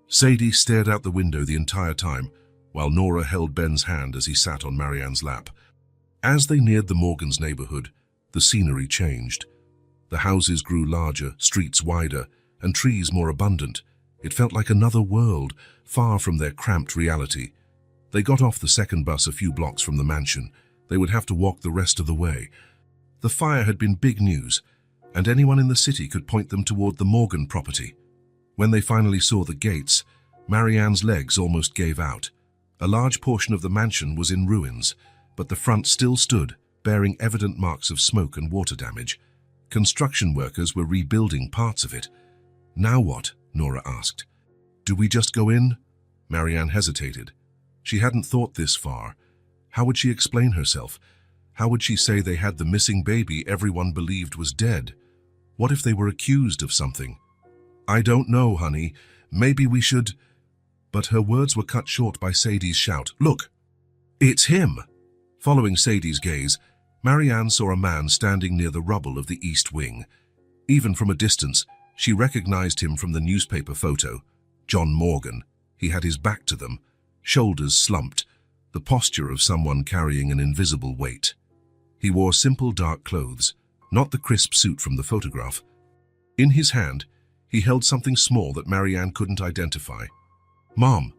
Sadie stared out the window the entire time, while Nora held Ben's hand as he sat on Marianne's lap. As they neared the Morgans' neighborhood, the scenery changed. The houses grew larger, streets wider, and trees more abundant. It felt like another world, far from their cramped reality. They got off the second bus a few blocks from the mansion. They would have to walk the rest of the way. The fire had been big news, and anyone in the city could point them toward the Morgan property. When they finally saw the gates, Marianne's legs almost gave out. A large portion of the mansion was in ruins, but the front still stood, bearing evident marks of smoke and water damage. Construction workers were rebuilding parts of it. "Now what?" Nora asked. "Do we just go in?" Marianne hesitated. She hadn't thought this far. How would she explain herself? How would she say they had the missing baby everyone believed was dead? What if they were accused of something? "I don't know, honey. Maybe we should—" But her words were cut short by Sadie's shout. "Look! It's him!" Following Sadie's gaze, Marianne saw a man standing near the rubble of the east wing. Even from a distance, she recognized him from the newspaper photo. John Morgan. He had his back to them, shoulders slumped, the posture of someone carrying an invisible weight. He wore simple dark clothes, not the crisp suit from the photograph. In his hand, he held something small that Marianne couldn't identify. "Mom."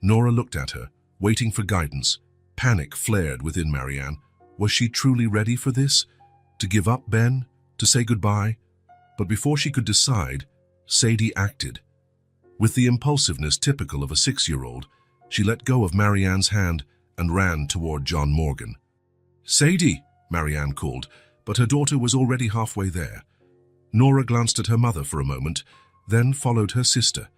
Nora looked at her, waiting for guidance. Panic flared within Marianne. Was she truly ready for this? To give up Ben? To say goodbye? But before she could decide, Sadie acted. With the impulsiveness typical of a 6-year-old, she let go of Marianne's hand and ran toward John Morgan. "Sadie," Marianne called, but her daughter was already halfway there. Nora glanced at her mother for a moment, then followed her sister.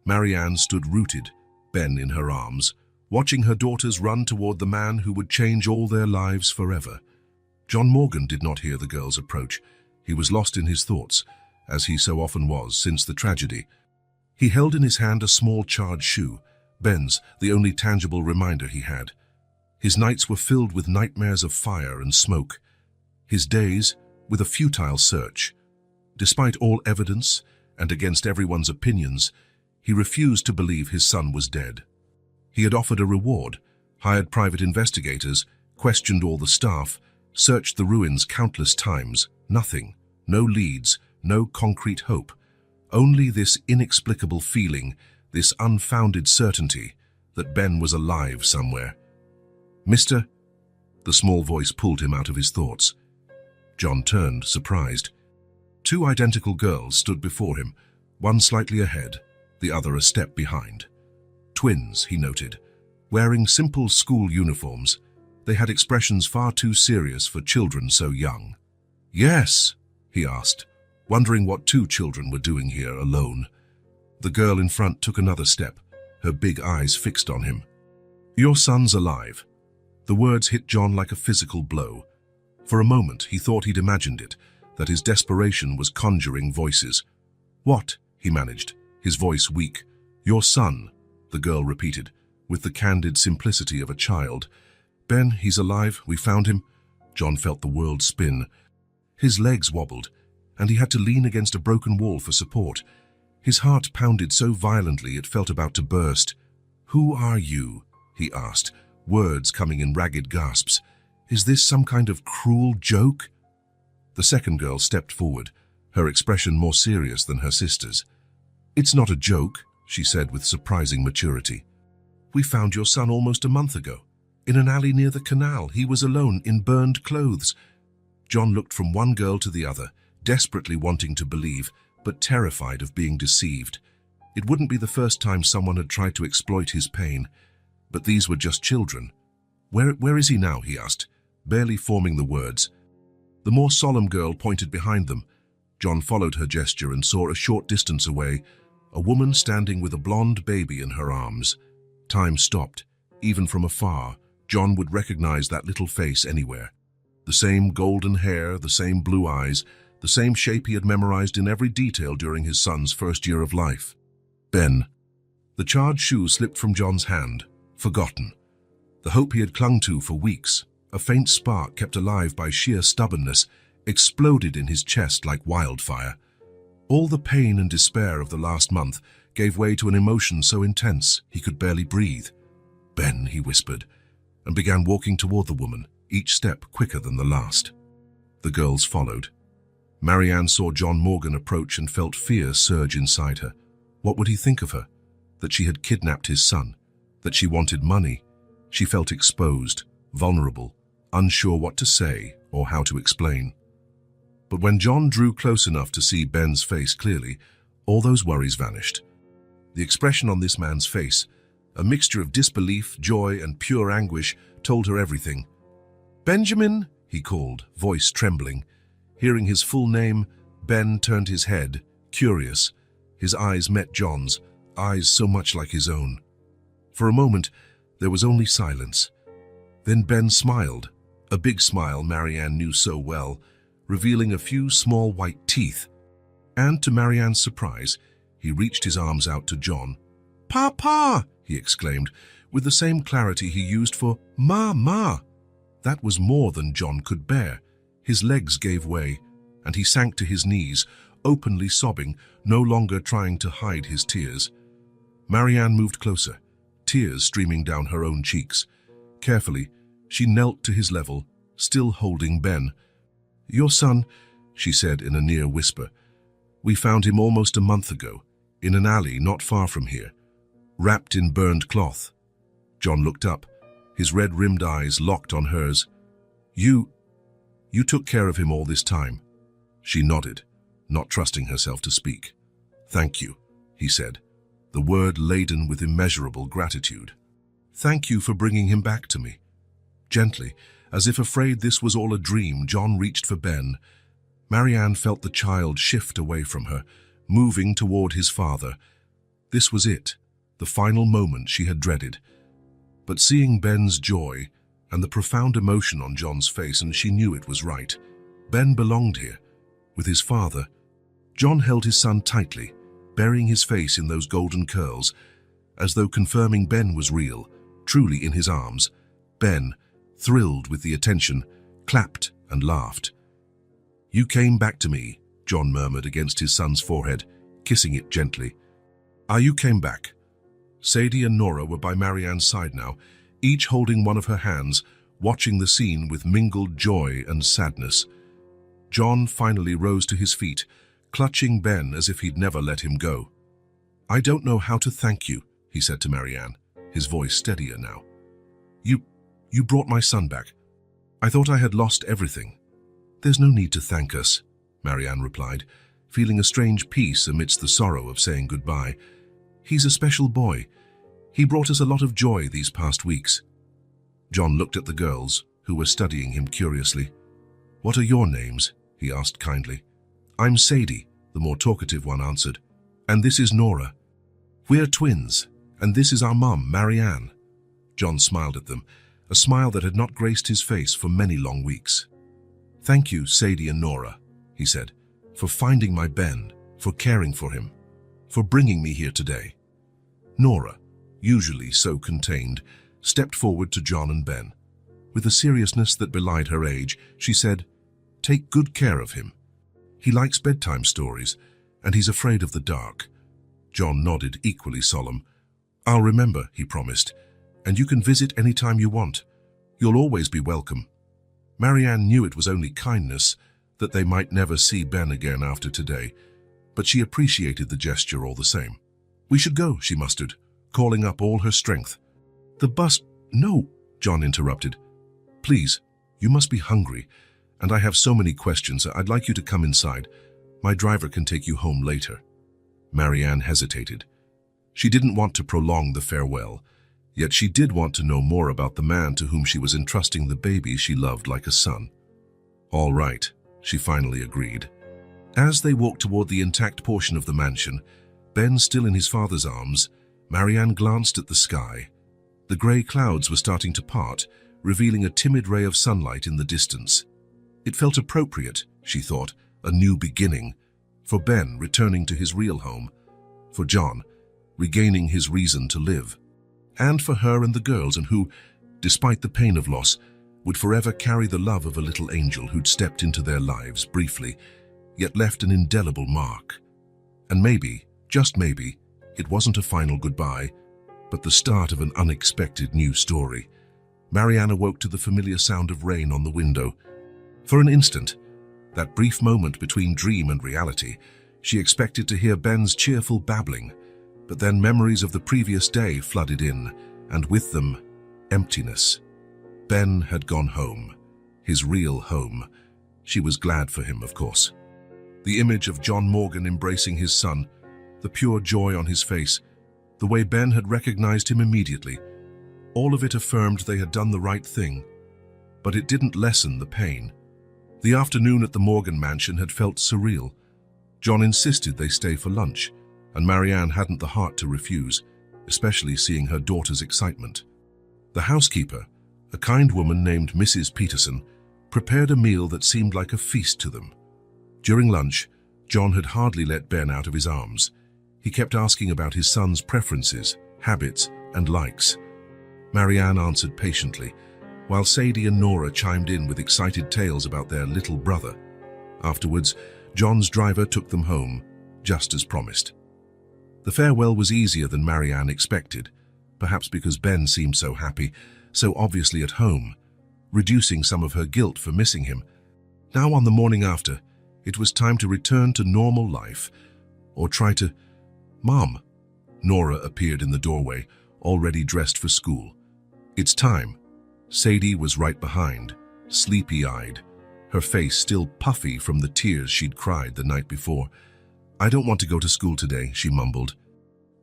Marianne stood rooted, Ben in her arms, watching her daughters run toward the man who would change all their lives forever. John Morgan did not hear the girls approach. He was lost in his thoughts, as he so often was since the tragedy. He held in his hand a small charred shoe, Ben's, the only tangible reminder he had. His nights were filled with nightmares of fire and smoke. His days with a futile search. Despite all evidence and against everyone's opinions, he refused to believe his son was dead. He had offered a reward, hired private investigators, questioned all the staff, searched the ruins countless times. Nothing. No leads, no concrete hope. Only this inexplicable feeling, this unfounded certainty that Ben was alive somewhere. "Mister?" The small voice pulled him out of his thoughts. John turned, surprised. 2 identical girls stood before him, one slightly ahead, the other a step behind. Twins, he noted, wearing simple school uniforms. They had expressions far too serious for children so young. "Yes," he asked, wondering what 2 children were doing here alone. The girl in front took another step, her big eyes fixed on him. "Your son's alive." The words hit John like a physical blow. For a moment, he thought he'd imagined it, that his desperation was conjuring voices. "What?" he managed, his voice weak. "Your son," the girl repeated, with the candid simplicity of a child. "Ben, he's alive. We found him." John felt the world spin. His legs wobbled, and he had to lean against a broken wall for support. His heart pounded so violently it felt about to burst. "Who are you?" he asked, words coming in ragged gasps. "Is this some kind of cruel joke?" The second girl stepped forward, her expression more serious than her sister's. "It's not a joke," she said with surprising maturity. "We found your son almost a month ago. In an alley near the canal, he was alone in burned clothes." John looked from one girl to the other, desperately wanting to believe, but terrified of being deceived. It wouldn't be the first time someone had tried to exploit his pain. But these were just children. Where is he now?" he asked. barely forming the words. The more solemn girl pointed behind them. John followed her gesture and saw a short distance away a woman standing with a blonde baby in her arms. Time stopped. Even from afar, John would recognize that little face anywhere. The same golden hair, the same blue eyes, the same shape he had memorized in every detail during his son's first year of life. Ben. The charred shoe slipped from John's hand, forgotten. The hope he had clung to for weeks, a faint spark kept alive by sheer stubbornness, exploded in his chest like wildfire. All the pain and despair of the last month gave way to an emotion so intense he could barely breathe. "Ben," he whispered, and began walking toward the woman, each step quicker than the last. The girls followed. Marianne saw John Morgan approach and felt fear surge inside her. What would he think of her? That she had kidnapped his son? That she wanted money? She felt exposed, vulnerable, unsure what to say or how to explain. But when John drew close enough to see Ben's face clearly, all those worries vanished. The expression on this man's face, a mixture of disbelief, joy, and pure anguish, told her everything. "Benjamin," he called, voice trembling. Hearing his full name, Ben turned his head, curious. His eyes met John's, eyes so much like his own. For a moment, there was only silence. Then Ben smiled, a big smile Marianne knew so well, revealing a few small white teeth. And to Marianne's surprise, he reached his arms out to John. "Papa!" he exclaimed, with the same clarity he used for "Ma." That was more than John could bear. His legs gave way, and he sank to his knees, openly sobbing, no longer trying to hide his tears. Marianne moved closer, tears streaming down her own cheeks. Carefully, she knelt to his level, still holding Ben. "Your son," she said in a near whisper. "We found him almost a month ago, in an alley not far from here, wrapped in burned cloth." John looked up, his red-rimmed eyes locked on hers. You took care of him all this time." She nodded, not trusting herself to speak. "Thank you," he said, the word laden with immeasurable gratitude. "Thank you for bringing him back to me." Gently, as if afraid this was all a dream, John reached for Ben. Marianne felt the child shift away from her, moving toward his father. This was it, the final moment she had dreaded. But seeing Ben's joy and the profound emotion on John's face, and she knew it was right. Ben belonged here, with his father. John held his son tightly, burying his face in those golden curls, as though confirming Ben was real, truly in his arms. Ben, thrilled with the attention, clapped and laughed. "You came back to me," John murmured against his son's forehead, kissing it gently. "You came back." Sadie and Nora were by Marianne's side now, each holding one of her hands, watching the scene with mingled joy and sadness. John finally rose to his feet, clutching Ben as if he'd never let him go. "I don't know how to thank you," he said to Marianne, his voice steadier now. You brought my son back. I thought I had lost everything." "There's no need to thank us," Marianne replied, feeling a strange peace amidst the sorrow of saying goodbye. "He's a special boy. He brought us a lot of joy these past weeks." John looked at the girls, who were studying him curiously. "What are your names?" he asked kindly. "I'm Sadie," the more talkative one answered. "And this is Nora. We're twins, and this is our mum, Marianne." John smiled at them, a smile that had not graced his face for many long weeks. "Thank you, Sadie and Nora," he said, "for finding my Ben, for caring for him, for bringing me here today." Nora, usually so contained, stepped forward to John and Ben. With a seriousness that belied her age, she said, "Take good care of him. He likes bedtime stories, and he's afraid of the dark." John nodded, equally solemn. "I'll remember," he promised, "and you can visit any time you want. You'll always be welcome." Marianne knew it was only kindness, that they might never see Ben again after today, but she appreciated the gesture all the same. "We should go," she mustered, calling up all her strength. "The bus—" "No," John interrupted. "Please, you must be hungry, and I have so many questions. I'd like you to come inside. My driver can take you home later." Marianne hesitated. She didn't want to prolong the farewell. Yet she did want to know more about the man to whom she was entrusting the baby she loved like a son. All right, she finally agreed. As they walked toward the intact portion of the mansion, Ben still in his father's arms, Marianne glanced at the sky. The grey clouds were starting to part, revealing a timid ray of sunlight in the distance. It felt appropriate, she thought, a new beginning, for Ben returning to his real home, for John regaining his reason to live, and for her and the girls, and who, despite the pain of loss, would forever carry the love of a little angel who'd stepped into their lives briefly, yet left an indelible mark. And maybe, just maybe, it wasn't a final goodbye, but the start of an unexpected new story. Marianne awoke to the familiar sound of rain on the window. For an instant, that brief moment between dream and reality, she expected to hear Ben's cheerful babbling, but then memories of the previous day flooded in, and with them, emptiness. Ben had gone home, his real home. She was glad for him, of course. The image of John Morgan embracing his son, the pure joy on his face, the way Ben had recognized him immediately, all of it affirmed they had done the right thing. But it didn't lessen the pain. The afternoon at the Morgan mansion had felt surreal. John insisted they stay for lunch, and Marianne hadn't the heart to refuse, especially seeing her daughter's excitement. The housekeeper, a kind woman named Mrs. Peterson, prepared a meal that seemed like a feast to them. During lunch, John had hardly let Ben out of his arms. He kept asking about his son's preferences, habits, and likes. Marianne answered patiently, while Sadie and Nora chimed in with excited tales about their little brother. Afterwards, John's driver took them home, just as promised. The farewell was easier than Marianne expected, perhaps because Ben seemed so happy, so obviously at home, reducing some of her guilt for missing him. Now on the morning after, it was time to return to normal life, or try to... Mom! Nora appeared in the doorway, already dressed for school. It's time. Sadie was right behind, sleepy-eyed, her face still puffy from the tears she'd cried the night before. I don't want to go to school today, she mumbled.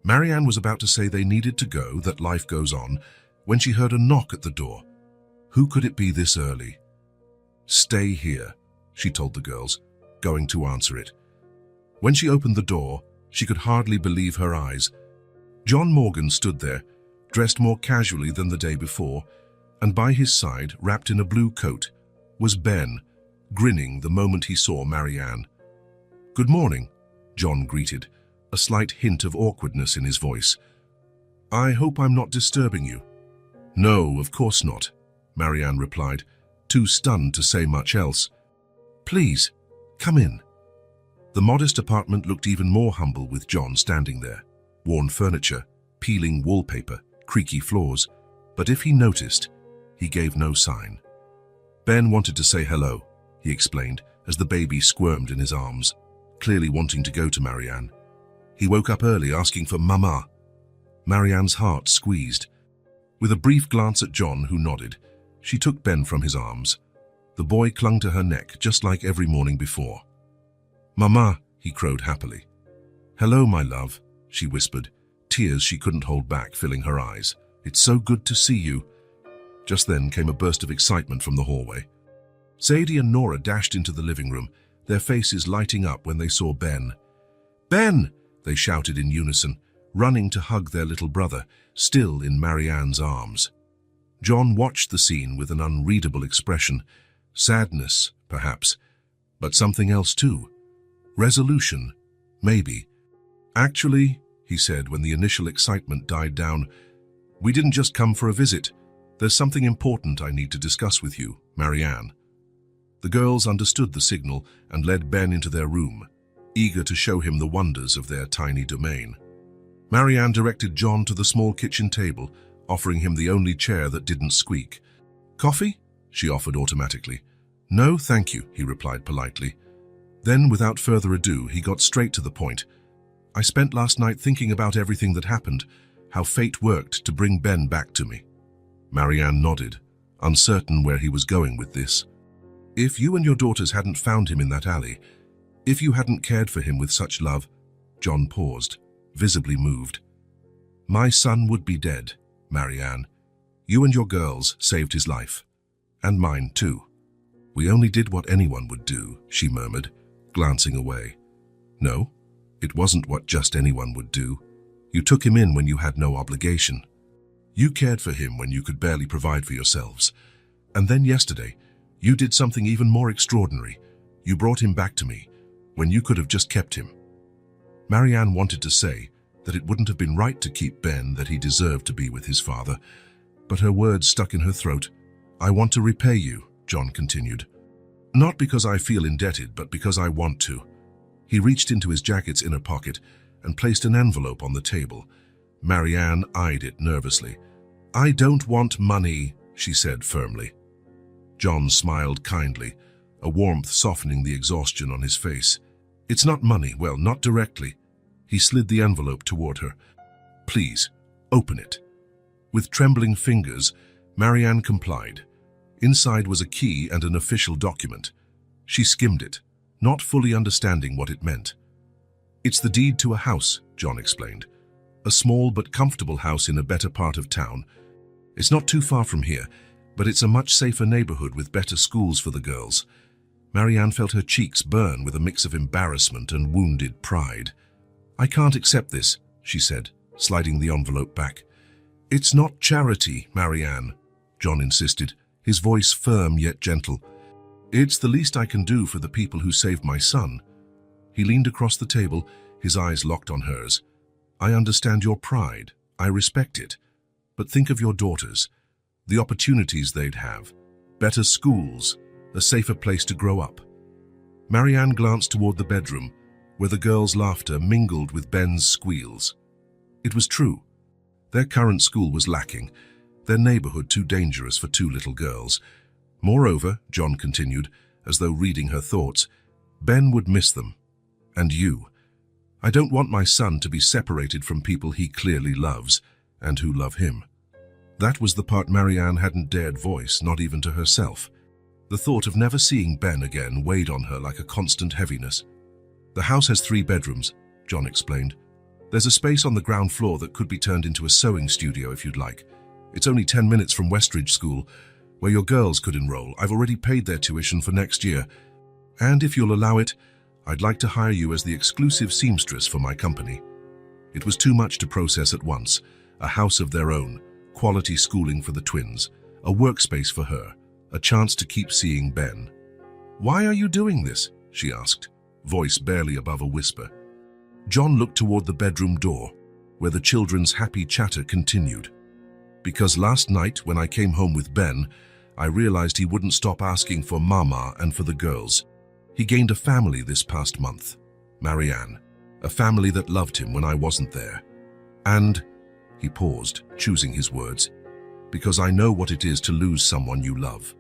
Marianne was about to say they needed to go, that life goes on, when she heard a knock at the door. Who could it be this early? Stay here, she told the girls, going to answer it. When she opened the door, she could hardly believe her eyes. John Morgan stood there, dressed more casually than the day before, and by his side, wrapped in a blue coat, was Ben, grinning the moment he saw Marianne. Good morning, John greeted, a slight hint of awkwardness in his voice. I hope I'm not disturbing you. No, of course not, Marianne replied, too stunned to say much else. Please, come in. The modest apartment looked even more humble with John standing there. Worn furniture, peeling wallpaper, creaky floors. But if he noticed, he gave no sign. Ben wanted to say hello, he explained, as the baby squirmed in his arms, clearly wanting to go to Marianne. He woke up early asking for Mama. Marianne's heart squeezed. With a brief glance at John, who nodded, she took Ben from his arms. The boy clung to her neck just like every morning before. Mama, he crowed happily. Hello, my love, she whispered, tears she couldn't hold back filling her eyes. It's so good to see you. Just then came a burst of excitement from the hallway. Sadie and Nora dashed into the living room, their faces lighting up when they saw Ben. Ben! They shouted in unison, running to hug their little brother, still in Marianne's arms. John watched the scene with an unreadable expression. Sadness, perhaps, but something else too. Resolution, maybe. Actually, he said when the initial excitement died down, we didn't just come for a visit. There's something important I need to discuss with you, Marianne. The girls understood the signal and led Ben into their room, eager to show him the wonders of their tiny domain. Marianne directed John to the small kitchen table, offering him the only chair that didn't squeak. Coffee? She offered automatically. No, thank you, he replied politely. Then, without further ado, he got straight to the point. I spent last night thinking about everything that happened, how fate worked to bring Ben back to me. Marianne nodded, uncertain where he was going with this. If you and your daughters hadn't found him in that alley, if you hadn't cared for him with such love, John paused, visibly moved. My son would be dead, Marianne. You and your girls saved his life. And mine too. We only did what anyone would do, she murmured, glancing away. No, it wasn't what just anyone would do. You took him in when you had no obligation. You cared for him when you could barely provide for yourselves. And then yesterday, you did something even more extraordinary. You brought him back to me, when you could have just kept him. Marianne wanted to say that it wouldn't have been right to keep Ben, that he deserved to be with his father, but her words stuck in her throat. I want to repay you, John continued. Not because I feel indebted, but because I want to. He reached into his jacket's inner pocket and placed an envelope on the table. Marianne eyed it nervously. I don't want money, she said firmly. John smiled kindly, a warmth softening the exhaustion on his face. It's not money, well, not directly. He slid the envelope toward her. Please, open it. With trembling fingers, Marianne complied. Inside was a key and an official document. She skimmed it, not fully understanding what it meant. It's the deed to a house, John explained. A small but comfortable house in a better part of town. It's not too far from here, but it's a much safer neighborhood with better schools for the girls. Marianne felt her cheeks burn with a mix of embarrassment and wounded pride. I can't accept this, she said, sliding the envelope back. It's not charity, Marianne, John insisted, his voice firm yet gentle. It's the least I can do for the people who saved my son. He leaned across the table, his eyes locked on hers. I understand your pride. I respect it. But think of your daughters, the opportunities they'd have, better schools, a safer place to grow up. Marianne glanced toward the bedroom, where the girls' laughter mingled with Ben's squeals. It was true. Their current school was lacking, their neighborhood too dangerous for two little girls. Moreover, John continued, as though reading her thoughts, Ben would miss them. And you. I don't want my son to be separated from people he clearly loves, and who love him. That was the part Marianne hadn't dared voice, not even to herself. The thought of never seeing Ben again weighed on her like a constant heaviness. The house has 3 bedrooms, John explained. There's a space on the ground floor that could be turned into a sewing studio if you'd like. It's only 10 minutes from Westridge School, where your girls could enroll. I've already paid their tuition for next year. And if you'll allow it, I'd like to hire you as the exclusive seamstress for my company. It was too much to process at once. A house of their own, quality schooling for the twins, a workspace for her, a chance to keep seeing Ben. Why are you doing this? She asked, voice barely above a whisper. John looked toward the bedroom door, where the children's happy chatter continued. Because last night, when I came home with Ben, I realized he wouldn't stop asking for Mama and for the girls. He gained a family this past month, Marianne, a family that loved him when I wasn't there. And, he paused, choosing his words, because I know what it is to lose someone you love.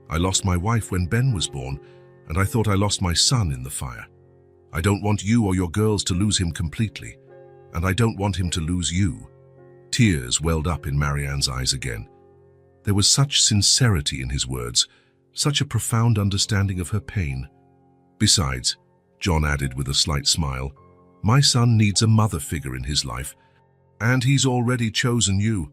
I lost my wife when Ben was born, and I thought I lost my son in the fire. I don't want you or your girls to lose him completely, and I don't want him to lose you. Tears welled up in Marianne's eyes again. There was such sincerity in his words, such a profound understanding of her pain. Besides, John added with a slight smile, my son needs a mother figure in his life, and he's already chosen you.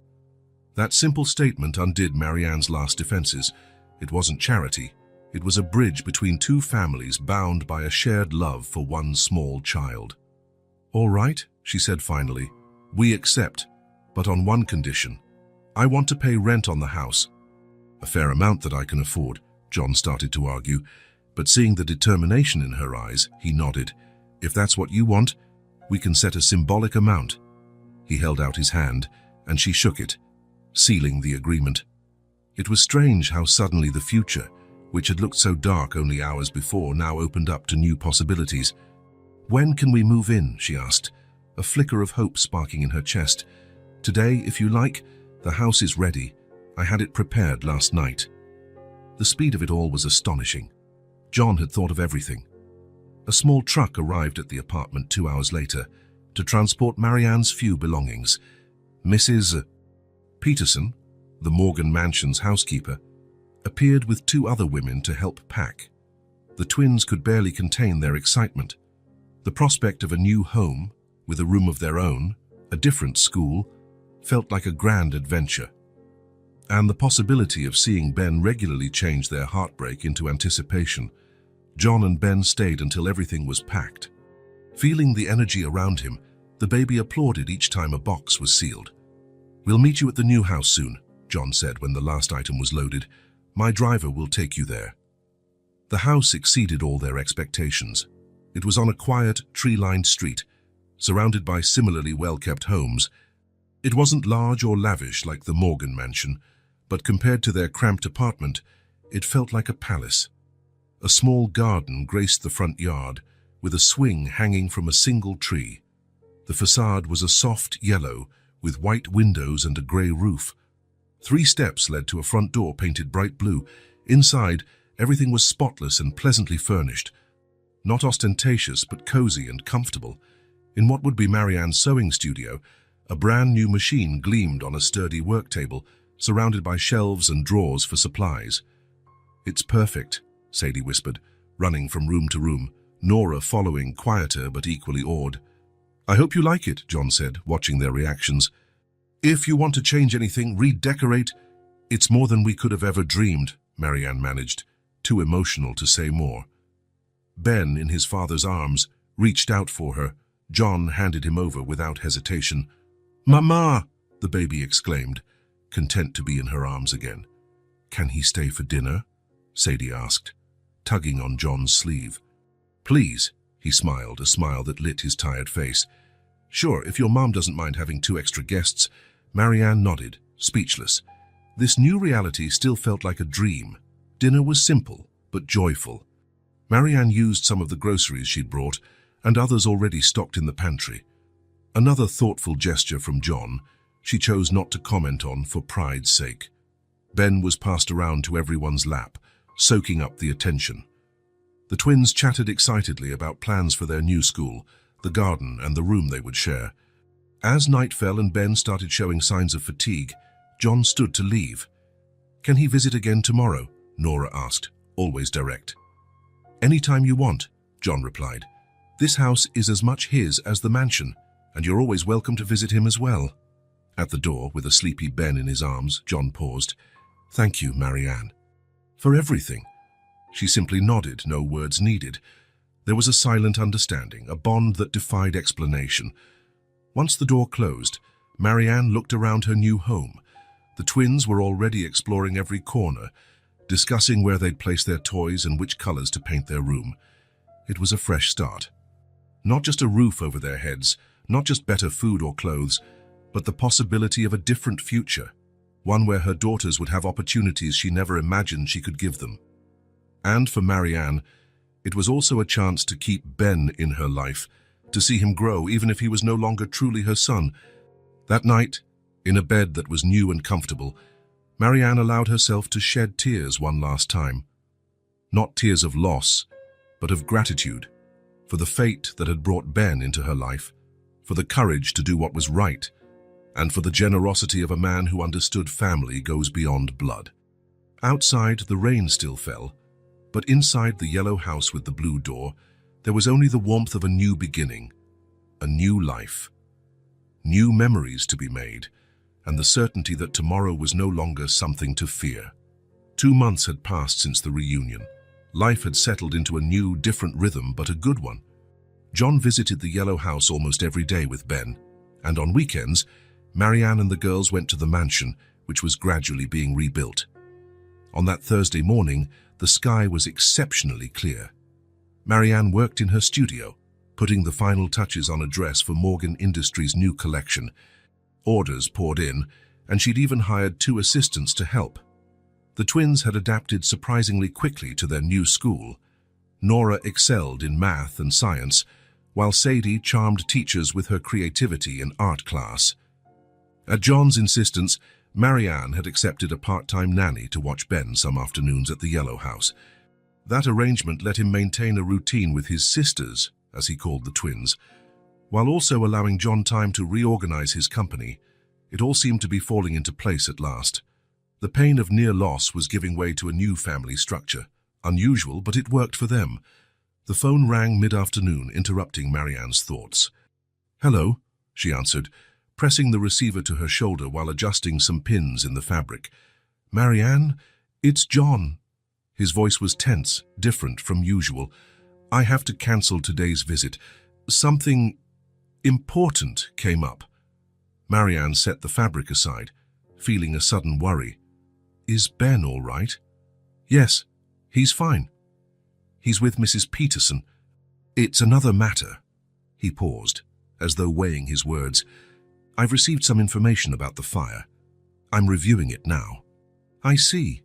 That simple statement undid Marianne's last defenses. It wasn't charity. It was a bridge between two families bound by a shared love for one small child. All right, she said finally, we accept, but on one condition. I want to pay rent on the house. A fair amount that I can afford, John started to argue, but seeing the determination in her eyes, he nodded. If that's what you want, we can set a symbolic amount. He held out his hand, and she shook it, sealing the agreement. It was strange how suddenly the future, which had looked so dark only hours before, now opened up to new possibilities. When can we move in? She asked, a flicker of hope sparking in her chest. Today, if you like, the house is ready. I had it prepared last night. The speed of it all was astonishing. John had thought of everything. A small truck arrived at the apartment 2 hours later to transport Marianne's few belongings. Mrs. Peterson, the Morgan Mansion's housekeeper, appeared with 2 other women to help pack. The twins could barely contain their excitement. The prospect of a new home, with a room of their own, a different school, felt like a grand adventure. And the possibility of seeing Ben regularly changed their heartbreak into anticipation. John and Ben stayed until everything was packed. Feeling the energy around him, the baby applauded each time a box was sealed. "We'll meet you at the new house soon," John said when the last item was loaded. "My driver will take you there." The house exceeded all their expectations. It was on a quiet, tree-lined street, surrounded by similarly well-kept homes. It wasn't large or lavish like the Morgan mansion, but compared to their cramped apartment, it felt like a palace. A small garden graced the front yard, with a swing hanging from a single tree. The facade was a soft yellow, with white windows and a grey roof. 3 steps led to a front door painted bright blue. Inside, everything was spotless and pleasantly furnished. Not ostentatious, but cozy and comfortable. In what would be Marianne's sewing studio, a brand new machine gleamed on a sturdy work table, surrounded by shelves and drawers for supplies. "It's perfect," Sadie whispered, running from room to room, Nora following, quieter but equally awed. "I hope you like it," John said, watching their reactions. "If you want to change anything, redecorate." "It's more than we could have ever dreamed," Marianne managed, too emotional to say more. Ben, in his father's arms, reached out for her. John handed him over without hesitation. "Mama!" the baby exclaimed, content to be in her arms again. "Can he stay for dinner?" Sadie asked, tugging on John's sleeve. "Please," he smiled, a smile that lit his tired face. "Sure, if your mom doesn't mind having 2 extra guests." Marianne nodded, speechless. This new reality still felt like a dream. Dinner was simple, but joyful. Marianne used some of the groceries she'd brought, and others already stocked in the pantry. Another thoughtful gesture from John, she chose not to comment on for pride's sake. Ben was passed around to everyone's lap, soaking up the attention. The twins chatted excitedly about plans for their new school, the garden and the room they would share. As night fell and Ben started showing signs of fatigue, John stood to leave. "Can he visit again tomorrow?" Nora asked, always direct. "Anytime you want," John replied. "This house is as much his as the mansion, and you're always welcome to visit him as well." At the door, with a sleepy Ben in his arms, John paused. "Thank you, Marianne." "For everything." She simply nodded, no words needed. There was a silent understanding, a bond that defied explanation. Once the door closed, Marianne looked around her new home. The twins were already exploring every corner, discussing where they'd place their toys and which colors to paint their room. It was a fresh start. Not just a roof over their heads, not just better food or clothes, but the possibility of a different future, one where her daughters would have opportunities she never imagined she could give them. And for Marianne, it was also a chance to keep Ben in her life, to see him grow even if he was no longer truly her son. That night, in a bed that was new and comfortable, Marianne allowed herself to shed tears one last time. Not tears of loss, but of gratitude, for the fate that had brought Ben into her life, for the courage to do what was right, and for the generosity of a man who understood family goes beyond blood. Outside, the rain still fell, but inside the yellow house with the blue door, there was only the warmth of a new beginning, a new life, new memories to be made, and the certainty that tomorrow was no longer something to fear. 2 months had passed since the reunion. Life had settled into a new, different rhythm, but a good one. John visited the yellow house almost every day with Ben, and on weekends, Marianne and the girls went to the mansion, which was gradually being rebuilt. On that Thursday morning, the sky was exceptionally clear. Marianne worked in her studio, putting the final touches on a dress for Morgan Industries' new collection. Orders poured in, and she'd even hired 2 assistants to help. The twins had adapted surprisingly quickly to their new school. Nora excelled in math and science, while Sadie charmed teachers with her creativity in art class. At John's insistence, Marianne had accepted a part-time nanny to watch Ben some afternoons at the Yellow House. That arrangement let him maintain a routine with his sisters, as he called the twins, while also allowing John time to reorganize his company. It all seemed to be falling into place at last. The pain of near loss was giving way to a new family structure. Unusual, but it worked for them. The phone rang mid-afternoon, interrupting Marianne's thoughts. "Hello," she answered, pressing the receiver to her shoulder while adjusting some pins in the fabric. "Marianne, it's John." His voice was tense, different from usual. "I have to cancel today's visit. Something important came up." Marianne set the fabric aside, feeling a sudden worry. "Is Ben all right?" "Yes, he's fine. He's with Mrs. Peterson. It's another matter." He paused, as though weighing his words. "I've received some information about the fire. I'm reviewing it now." "I see."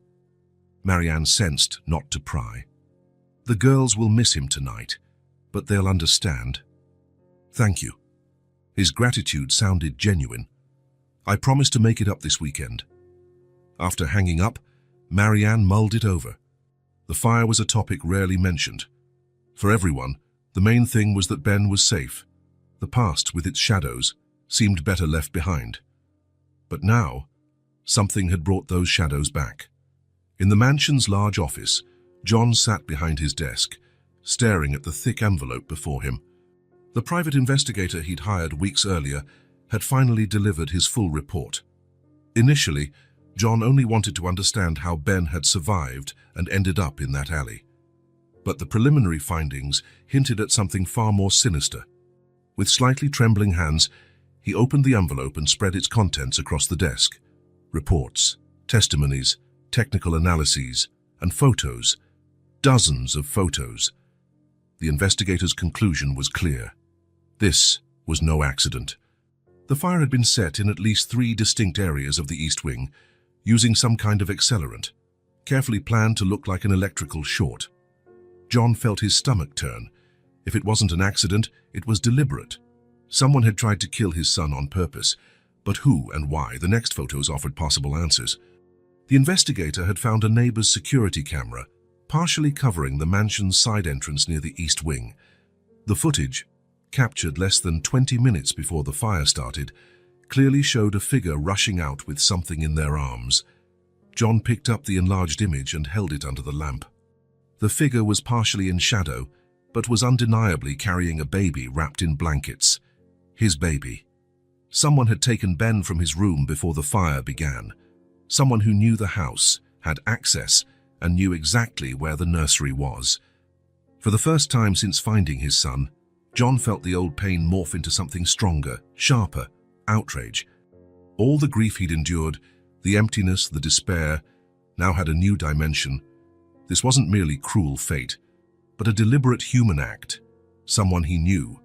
Marianne sensed not to pry. "The girls will miss him tonight, but they'll understand." "Thank you." His gratitude sounded genuine. "I promise to make it up this weekend." After hanging up, Marianne mulled it over. The fire was a topic rarely mentioned. For everyone, the main thing was that Ben was safe. The past, with its shadows, seemed better left behind. But now, something had brought those shadows back. In the mansion's large office, John sat behind his desk, staring at the thick envelope before him. The private investigator he'd hired weeks earlier had finally delivered his full report. Initially, John only wanted to understand how Ben had survived and ended up in that alley. But the preliminary findings hinted at something far more sinister. With slightly trembling hands, he opened the envelope and spread its contents across the desk. Reports, testimonies, technical analyses, and photos. Dozens of photos. The investigator's conclusion was clear. This was no accident. The fire had been set in at least 3 distinct areas of the East Wing, using some kind of accelerant, carefully planned to look like an electrical short. John felt his stomach turn. If it wasn't an accident, it was deliberate. Someone had tried to kill his son on purpose, but who and why? The next photos offered possible answers. The investigator had found a neighbor's security camera, partially covering the mansion's side entrance near the East Wing. The footage, captured less than 20 minutes before the fire started, clearly showed a figure rushing out with something in their arms. John picked up the enlarged image and held it under the lamp. The figure was partially in shadow, but was undeniably carrying a baby wrapped in blankets. His baby. Someone had taken Ben from his room before the fire began. Someone who knew the house, had access, and knew exactly where the nursery was. For the first time since finding his son, John felt the old pain morph into something stronger, sharper, outrage. All the grief he'd endured, the emptiness, the despair, now had a new dimension. This wasn't merely cruel fate, but a deliberate human act, someone he knew.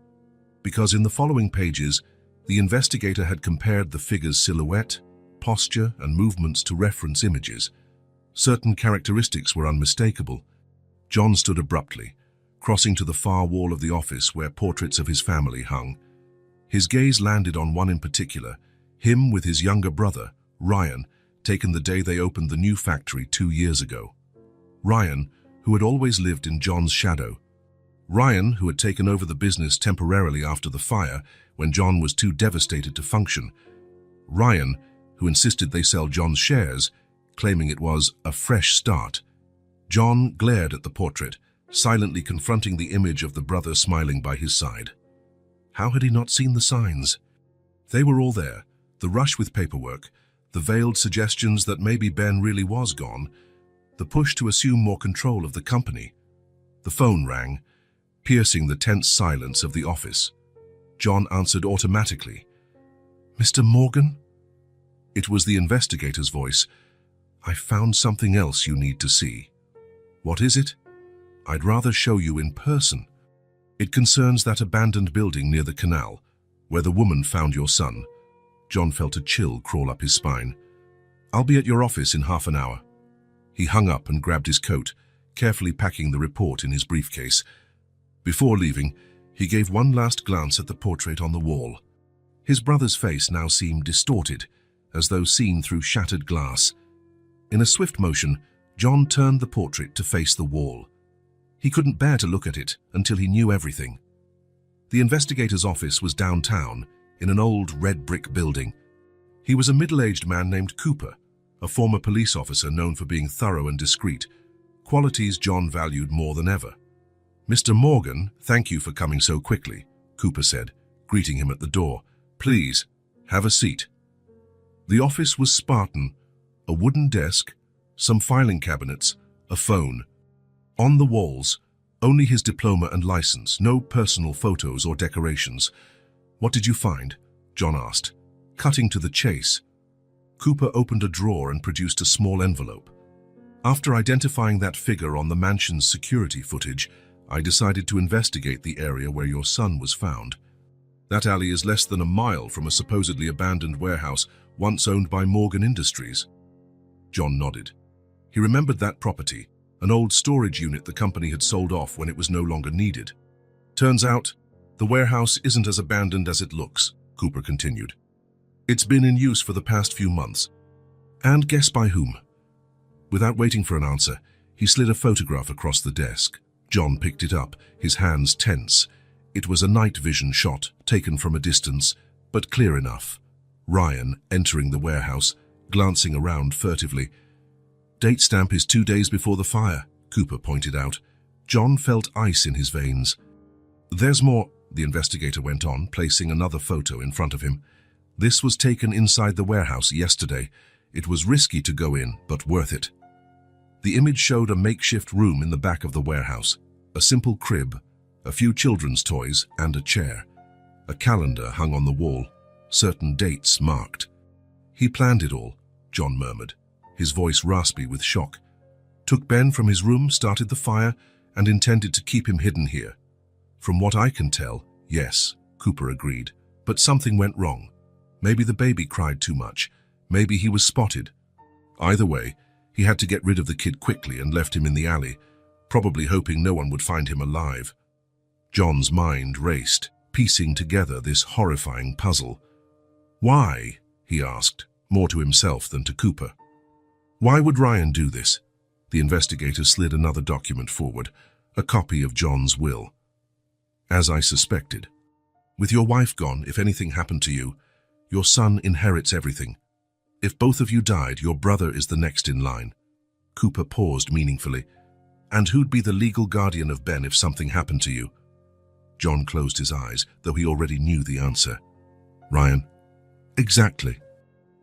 Because in the following pages, the investigator had compared the figure's silhouette, posture, and movements to reference images. Certain characteristics were unmistakable. John stood abruptly, crossing to the far wall of the office where portraits of his family hung. His gaze landed on one in particular, him with his younger brother, Ryan, taken the day they opened the new factory 2 years ago. Ryan, who had always lived in John's shadow. Ryan, who had taken over the business temporarily after the fire, when John was too devastated to function. Ryan, who insisted they sell John's shares, claiming it was a fresh start. John glared at the portrait, silently confronting the image of the brother smiling by his side. How had he not seen the signs? They were all there, the rush with paperwork, the veiled suggestions that maybe Ben really was gone, the push to assume more control of the company. The phone rang, piercing the tense silence of the office. John answered automatically. "Mr. Morgan?" It was the investigator's voice. "I found something else you need to see." "What is it?" "I'd rather show you in person. It concerns that abandoned building near the canal, where the woman found your son." John felt a chill crawl up his spine. "I'll be at your office in half an hour." He hung up and grabbed his coat, carefully packing the report in his briefcase. Before leaving, he gave one last glance at the portrait on the wall. His brother's face now seemed distorted, as though seen through shattered glass. In a swift motion, John turned the portrait to face the wall. He couldn't bear to look at it until he knew everything. The investigator's office was downtown, in an old red brick building. He was a middle-aged man named Cooper, a former police officer known for being thorough and discreet, qualities John valued more than ever. "Mr. Morgan, thank you for coming so quickly," Cooper said, greeting him at the door. "Please, Have a seat. The office was Spartan. A wooden desk, some filing cabinets, a phone. On the walls, only his diploma and license, no personal photos or decorations. What did you find? John asked, cutting to the chase. Cooper opened a drawer and produced a small envelope. After identifying that figure on the mansion's security footage, I decided to investigate the area where your son was found. That alley is less than a mile from a supposedly abandoned warehouse once owned by Morgan Industries. John nodded. He remembered that property, an old storage unit the company had sold off when it was no longer needed. Turns out, the warehouse isn't as abandoned as it looks, Cooper continued. It's been in use for the past few months. And guess by whom? Without waiting for an answer, he slid a photograph across the desk. John picked it up, his hands tense. It was a night vision shot, taken from a distance, but clear enough. Ryan entering the warehouse, glancing around furtively. Date stamp is 2 days before the fire, Cooper pointed out. John felt ice in his veins. There's more, the investigator went on, placing another photo in front of him. This was taken inside the warehouse yesterday. It was risky to go in, but worth it. The image showed a makeshift room in the back of the warehouse, a simple crib, a few children's toys, and a chair. A calendar hung on the wall, certain dates marked. He planned it all, John murmured, his voice raspy with shock. Took Ben from his room, started the fire, and intended to keep him hidden here. From what I can tell, yes, Cooper agreed, but something went wrong. Maybe the baby cried too much. Maybe he was spotted. Either way, he had to get rid of the kid quickly and left him in the alley, probably hoping no one would find him alive. John's mind raced, piecing together this horrifying puzzle. Why? He asked, more to himself than to Cooper. Why would Ryan do this? The investigator slid another document forward, a copy of John's will. As I suspected. With your wife gone, if anything happened to you, your son inherits everything. If both of you died, your brother is the next in line. Cooper paused meaningfully. And who'd be the legal guardian of Ben if something happened to you? John closed his eyes, though he already knew the answer. Ryan. Exactly.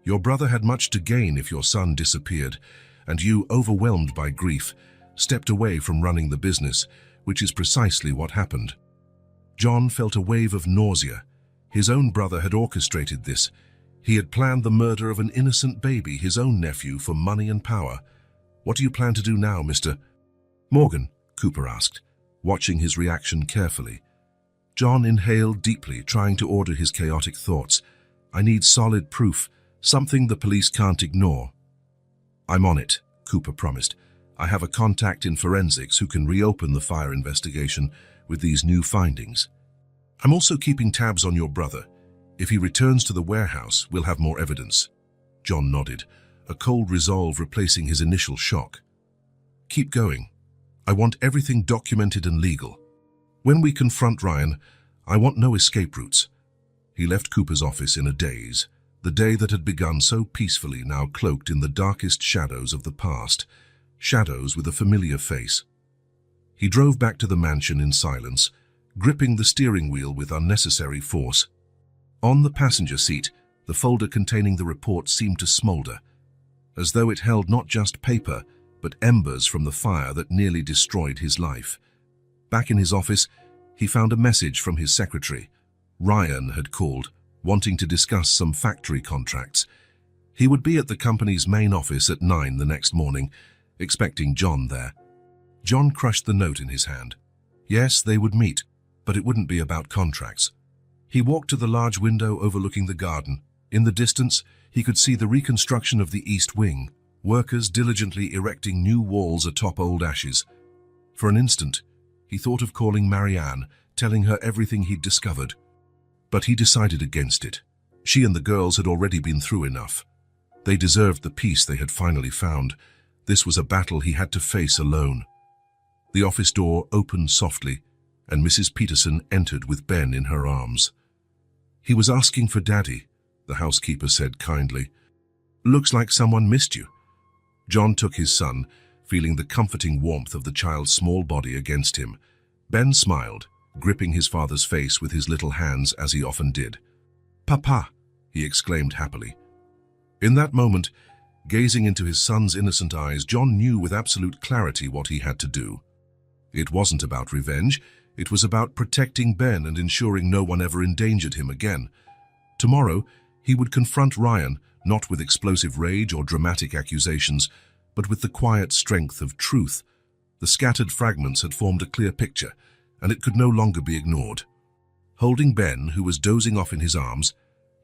Your brother had much to gain if your son disappeared, and you, overwhelmed by grief, stepped away from running the business, which is precisely what happened. John felt a wave of nausea. His own brother had orchestrated this. He had planned the murder of an innocent baby, his own nephew, for money and power. What do you plan to do now, Mr. Morgan? Cooper asked, watching his reaction carefully. John inhaled deeply, trying to order his chaotic thoughts. I need solid proof, something the police can't ignore. I'm on it, Cooper promised. I have a contact in forensics who can reopen the fire investigation with these new findings. I'm also keeping tabs on your brother. If he returns to the warehouse, we'll have more evidence. John nodded, a cold resolve replacing his initial shock. Keep going. I want everything documented and legal. When we confront Ryan, I want no escape routes. He left Cooper's office in a daze, the day that had begun so peacefully now cloaked in the darkest shadows of the past, shadows with a familiar face. He drove back to the mansion in silence, gripping the steering wheel with unnecessary force. On the passenger seat, the folder containing the report seemed to smolder, as though it held not just paper, but embers from the fire that nearly destroyed his life. Back in his office, he found a message from his secretary. Ryan had called, wanting to discuss some factory contracts. He would be at the company's main office at 9 the next morning, expecting John there. John crushed the note in his hand. Yes, they would meet, but it wouldn't be about contracts. He walked to the large window overlooking the garden. In the distance, he could see the reconstruction of the east wing, workers diligently erecting new walls atop old ashes. For an instant, he thought of calling Marianne, telling her everything he'd discovered. But he decided against it. She and the girls had already been through enough. They deserved the peace they had finally found. This was a battle he had to face alone. The office door opened softly, and Mrs. Peterson entered with Ben in her arms. He was asking for Daddy, the housekeeper said kindly. Looks like someone missed you. John took his son, feeling the comforting warmth of the child's small body against him. Ben smiled, gripping his father's face with his little hands as he often did. Papa, he exclaimed happily. In that moment, gazing into his son's innocent eyes, John knew with absolute clarity what he had to do. It wasn't about revenge, it was about protecting Ben and ensuring no one ever endangered him again. Tomorrow, he would confront Ryan, not with explosive rage or dramatic accusations, but with the quiet strength of truth. The scattered fragments had formed a clear picture, and it could no longer be ignored. Holding Ben, who was dozing off in his arms,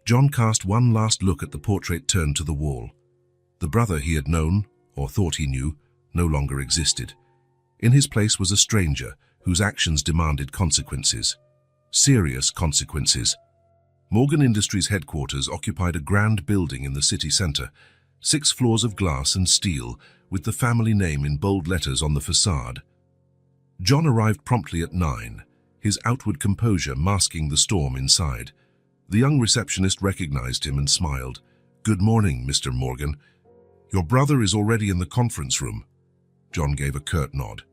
John cast one last look at the portrait turned to the wall. The brother he had known, or thought he knew, no longer existed. In his place was a stranger whose actions demanded consequences. Serious consequences. Morgan Industries headquarters occupied a grand building in the city center, 6 floors of glass and steel, with the family name in bold letters on the facade. John arrived promptly at 9, his outward composure masking the storm inside. The young receptionist recognized him and smiled. "Good morning, Mr. Morgan. Your brother is already in the conference room." John gave a curt nod.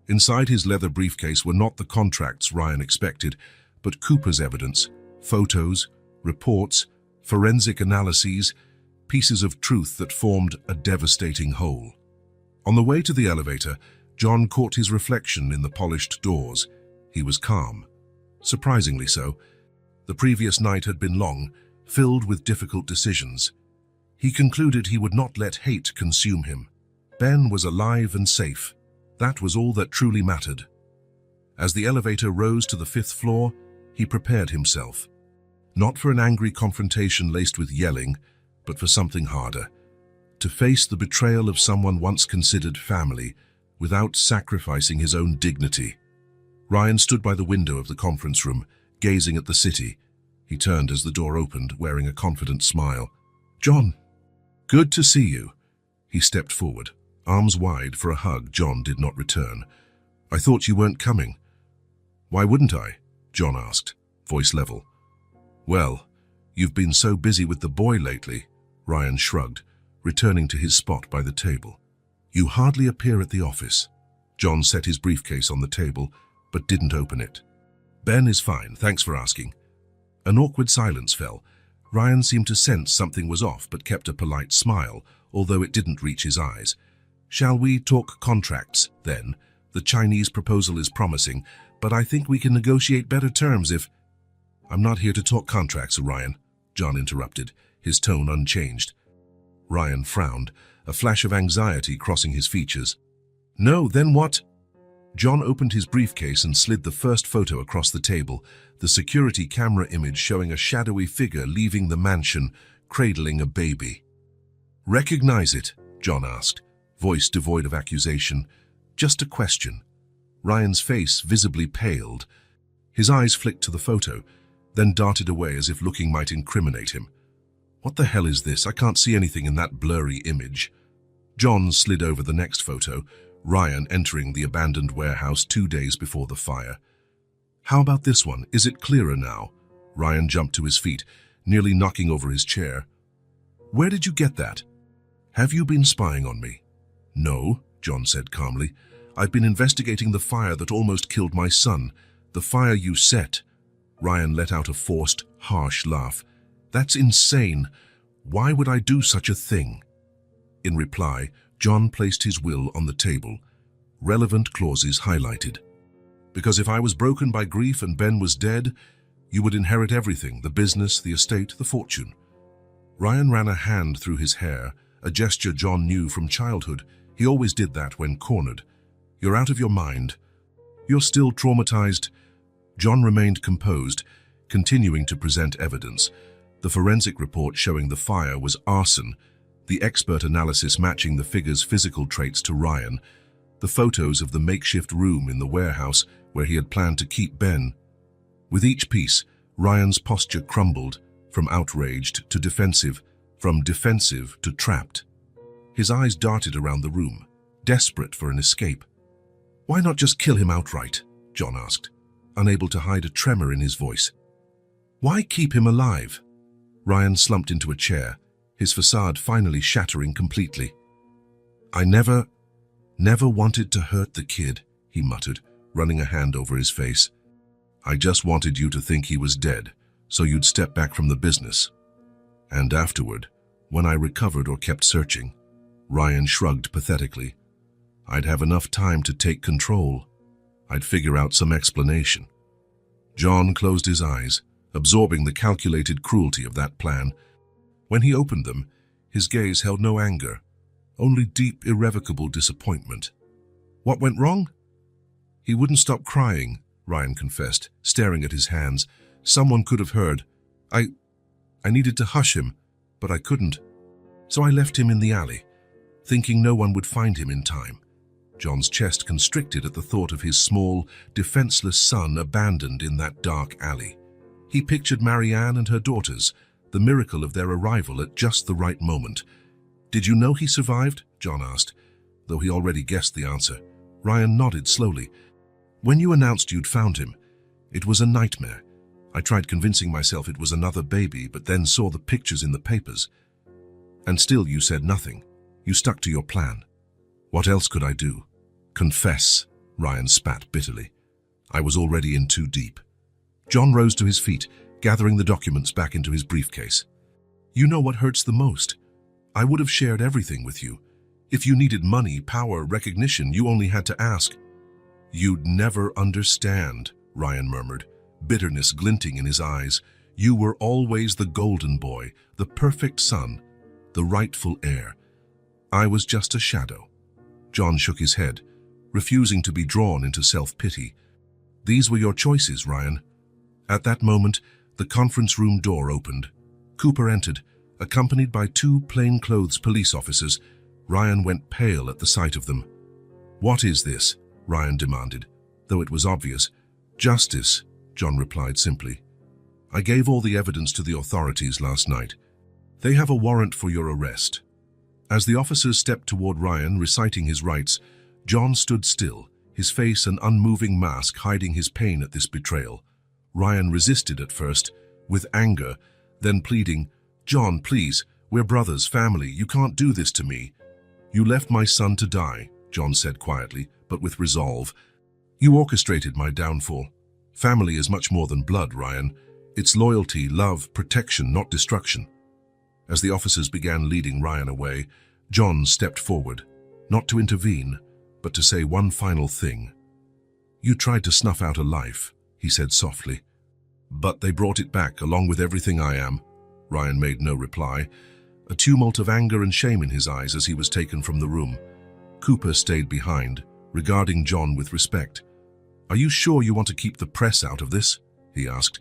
Inside his leather briefcase were not the contracts Ryan expected, but Cooper's evidence, photos, reports, forensic analyses, pieces of truth that formed a devastating whole. On the way to the elevator, John caught his reflection in the polished doors. He was calm. Surprisingly so. The previous night had been long, filled with difficult decisions. He concluded he would not let hate consume him. Ben was alive and safe. That was all that truly mattered. As the elevator rose to the 5th floor, he prepared himself. Not for an angry confrontation laced with yelling, but for something harder. To face the betrayal of someone once considered family, without sacrificing his own dignity. Ryan stood by the window of the conference room, gazing at the city. He turned as the door opened, wearing a confident smile. "John, good to see you." He stepped forward, arms wide for a hug John did not return. "I thought you weren't coming." "Why wouldn't I?" John asked, voice level. "Well, you've been so busy with the boy lately," Ryan shrugged, returning to his spot by the table. "You hardly appear at the office." John set his briefcase on the table, but didn't open it. "Ben is fine, thanks for asking." An awkward silence fell. Ryan seemed to sense something was off, but kept a polite smile, although it didn't reach his eyes. "Shall we talk contracts, then? The Chinese proposal is promising, but I think we can negotiate better terms if—" "I'm not here to talk contracts, Ryan," John interrupted, his tone unchanged. Ryan frowned, a flash of anxiety crossing his features. "No, then what?" John opened his briefcase and slid the first photo across the table, the security camera image showing a shadowy figure leaving the mansion, cradling a baby. "Recognize it?" John asked, voice devoid of accusation. "Just a question." Ryan's face visibly paled. His eyes flicked to the photo, then darted away as if looking might incriminate him. "What the hell is this? I can't see anything in that blurry image." John slid over the next photo, Ryan entering the abandoned warehouse 2 days before the fire. "How about this one? Is it clearer now?" Ryan jumped to his feet, nearly knocking over his chair. "Where did you get that? Have you been spying on me?" "No," John said calmly. "I've been investigating the fire that almost killed my son. The fire you set." Ryan let out a forced, harsh laugh. "That's insane. Why would I do such a thing?" In reply, John placed his will on the table. Relevant clauses highlighted. "Because if I was broken by grief and Ben was dead, you would inherit everything, the business, the estate, the fortune." Ryan ran a hand through his hair, a gesture John knew from childhood. He always did that when cornered. "You're out of your mind. You're still traumatized." John remained composed, continuing to present evidence. The forensic report showing the fire was arson, the expert analysis matching the figure's physical traits to Ryan, the photos of the makeshift room in the warehouse where he had planned to keep Ben. With each piece, Ryan's posture crumbled, from outraged to defensive, from defensive to trapped. His eyes darted around the room, desperate for an escape. "Why not just kill him outright?" John asked, unable to hide a tremor in his voice. "Why keep him alive?" Ryan slumped into a chair, his facade finally shattering completely. "I never wanted to hurt the kid," he muttered, running a hand over his face. "I just wanted you to think he was dead, so you'd step back from the business." And afterward, when I recovered or kept searching, Ryan shrugged pathetically. I'd have enough time to take control. I'd figure out some explanation. John closed his eyes, absorbing the calculated cruelty of that plan. When he opened them, his gaze held no anger, only deep, irrevocable disappointment. What went wrong? He wouldn't stop crying, Ryan confessed, staring at his hands. Someone could have heard. I needed to hush him, but I couldn't. So I left him in the alley, thinking no one would find him in time. John's chest constricted at the thought of his small, defenseless son abandoned in that dark alley. He pictured Marianne and her daughters, the miracle of their arrival at just the right moment. Did you know he survived? John asked, though he already guessed the answer. Ryan nodded slowly. When you announced you'd found him, it was a nightmare. I tried convincing myself it was another baby, but then saw the pictures in the papers. And still you said nothing. You stuck to your plan. What else could I do? Confess, Ryan spat bitterly. I was already in too deep. John rose to his feet, gathering the documents back into his briefcase. You know what hurts the most? I would have shared everything with you. If you needed money, power, recognition, you only had to ask. You'd never understand, Ryan murmured, bitterness glinting in his eyes. You were always the golden boy, the perfect son, the rightful heir. I was just a shadow. John shook his head, refusing to be drawn into self-pity. These were your choices, Ryan. At that moment, the conference room door opened. Cooper entered, accompanied by two plainclothes police officers. Ryan went pale at the sight of them. What is this? Ryan demanded, though it was obvious. Justice, John replied simply. I gave all the evidence to the authorities last night. They have a warrant for your arrest. As the officers stepped toward Ryan, reciting his rights, John stood still, his face an unmoving mask hiding his pain at this betrayal. Ryan resisted at first, with anger, then pleading, John, please, we're brothers, family, you can't do this to me. You left my son to die, John said quietly, but with resolve. You orchestrated my downfall. Family is much more than blood, Ryan. It's loyalty, love, protection, not destruction. As the officers began leading Ryan away, John stepped forward, not to intervene, but to say one final thing. You tried to snuff out a life, he said softly. But they brought it back, along with everything I am. Ryan made no reply, a tumult of anger and shame in his eyes as he was taken from the room. Cooper stayed behind, regarding John with respect. Are you sure you want to keep the press out of this? He asked.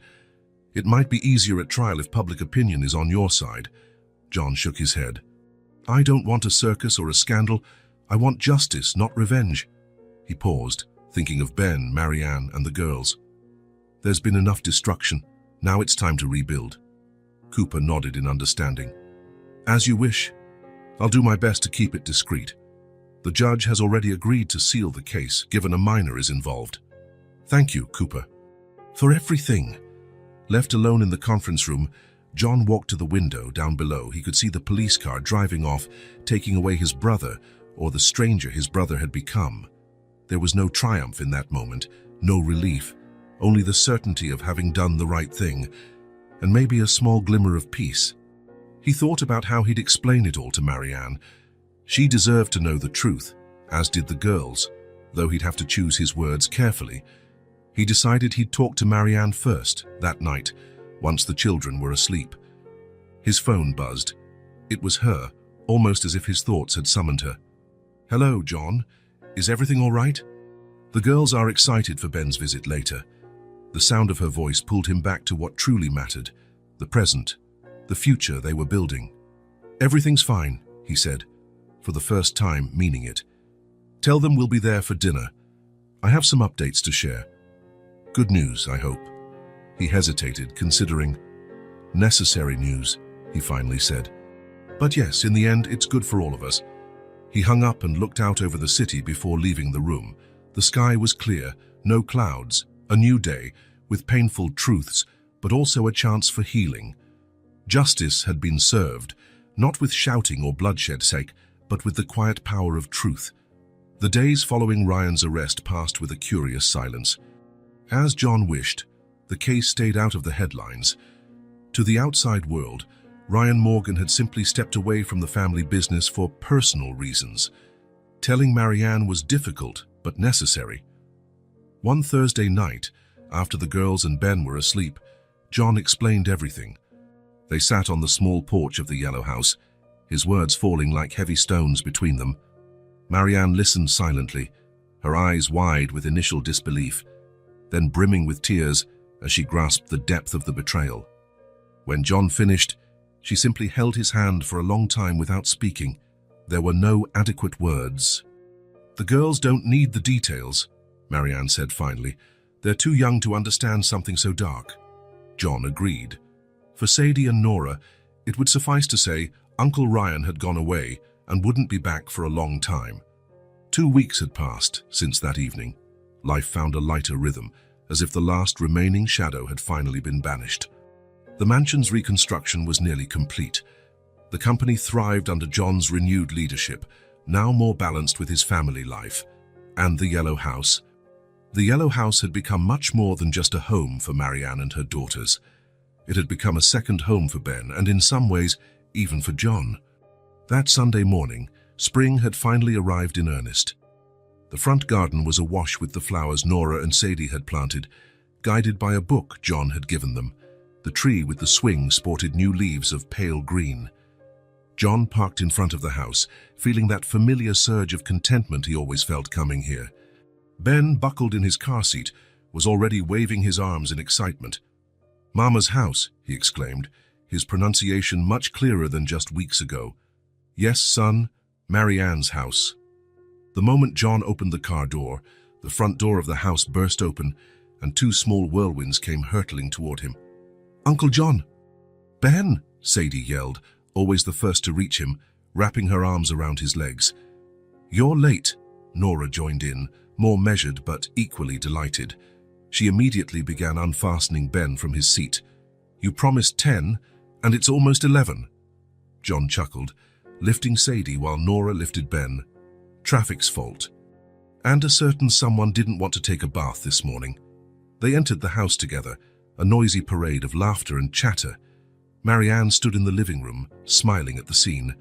It might be easier at trial if public opinion is on your side. John shook his head. I don't want a circus or a scandal. I want justice, not revenge. He paused, thinking of Ben, Marianne, and the girls. There's been enough destruction. Now it's time to rebuild. Cooper nodded in understanding. As you wish. I'll do my best to keep it discreet. The judge has already agreed to seal the case, given a minor is involved. Thank you, Cooper. For everything. Left alone in the conference room, John walked to the window down below. He could see the police car driving off, taking away his brother, or the stranger his brother had become. There was no triumph in that moment, no relief, only the certainty of having done the right thing, and maybe a small glimmer of peace. He thought about how he'd explain it all to Marianne. She deserved to know the truth, as did the girls, though he'd have to choose his words carefully. He decided he'd talk to Marianne first, that night, once the children were asleep. His phone buzzed. It was her, almost as if his thoughts had summoned her. Hello, John. Is everything all right? The girls are excited for Ben's visit later. The sound of her voice pulled him back to what truly mattered, the present, the future they were building. Everything's fine, he said, for the first time meaning it. Tell them we'll be there for dinner. I have some updates to share. Good news, I hope. He hesitated, considering. Necessary news, he finally said. But yes, in the end, it's good for all of us. He hung up and looked out over the city before leaving the room. The sky was clear, no clouds, a new day, with painful truths, but also a chance for healing. Justice had been served, not with shouting or bloodshed sake, but with the quiet power of truth. The days following Ryan's arrest passed with a curious silence. As John wished, the case stayed out of the headlines. To the outside world, Ryan Morgan had simply stepped away from the family business for personal reasons. Telling Marianne was difficult but necessary. One Thursday night, after the girls and Ben were asleep, John explained everything. They sat on the small porch of the yellow house, his words falling like heavy stones between them. Marianne listened silently, her eyes wide with initial disbelief, then brimming with tears as she grasped the depth of the betrayal. When John finished, she simply held his hand for a long time without speaking. There were no adequate words. "The girls don't need the details," Marianne said finally. "They're too young to understand something so dark." John agreed. For Sadie and Nora, it would suffice to say Uncle Ryan had gone away and wouldn't be back for a long time. 2 weeks had passed since that evening. Life found a lighter rhythm, as if the last remaining shadow had finally been banished. The mansion's reconstruction was nearly complete. The company thrived under John's renewed leadership, now more balanced with his family life. And the Yellow House. The Yellow House had become much more than just a home for Marianne and her daughters. It had become a second home for Ben, and in some ways, even for John. That Sunday morning, spring had finally arrived in earnest. The front garden was awash with the flowers Nora and Sadie had planted, guided by a book John had given them. The tree with the swing sported new leaves of pale green. John parked in front of the house, feeling that familiar surge of contentment he always felt coming here. Ben, buckled in his car seat, was already waving his arms in excitement. "Mama's house," he exclaimed, his pronunciation much clearer than just weeks ago. "Yes, son, Marianne's house." The moment John opened the car door, the front door of the house burst open, and 2 small whirlwinds came hurtling toward him. "Uncle John!" "Ben!" Sadie yelled, always the first to reach him, wrapping her arms around his legs. "You're late," Nora joined in, more measured but equally delighted. She immediately began unfastening Ben from his seat. "You promised 10, and it's almost 11. John chuckled, lifting Sadie while Nora lifted Ben. Traffic's fault. And a certain someone didn't want to take a bath this morning. They entered the house together, a noisy parade of laughter and chatter. Marianne stood in the living room, smiling at the scene.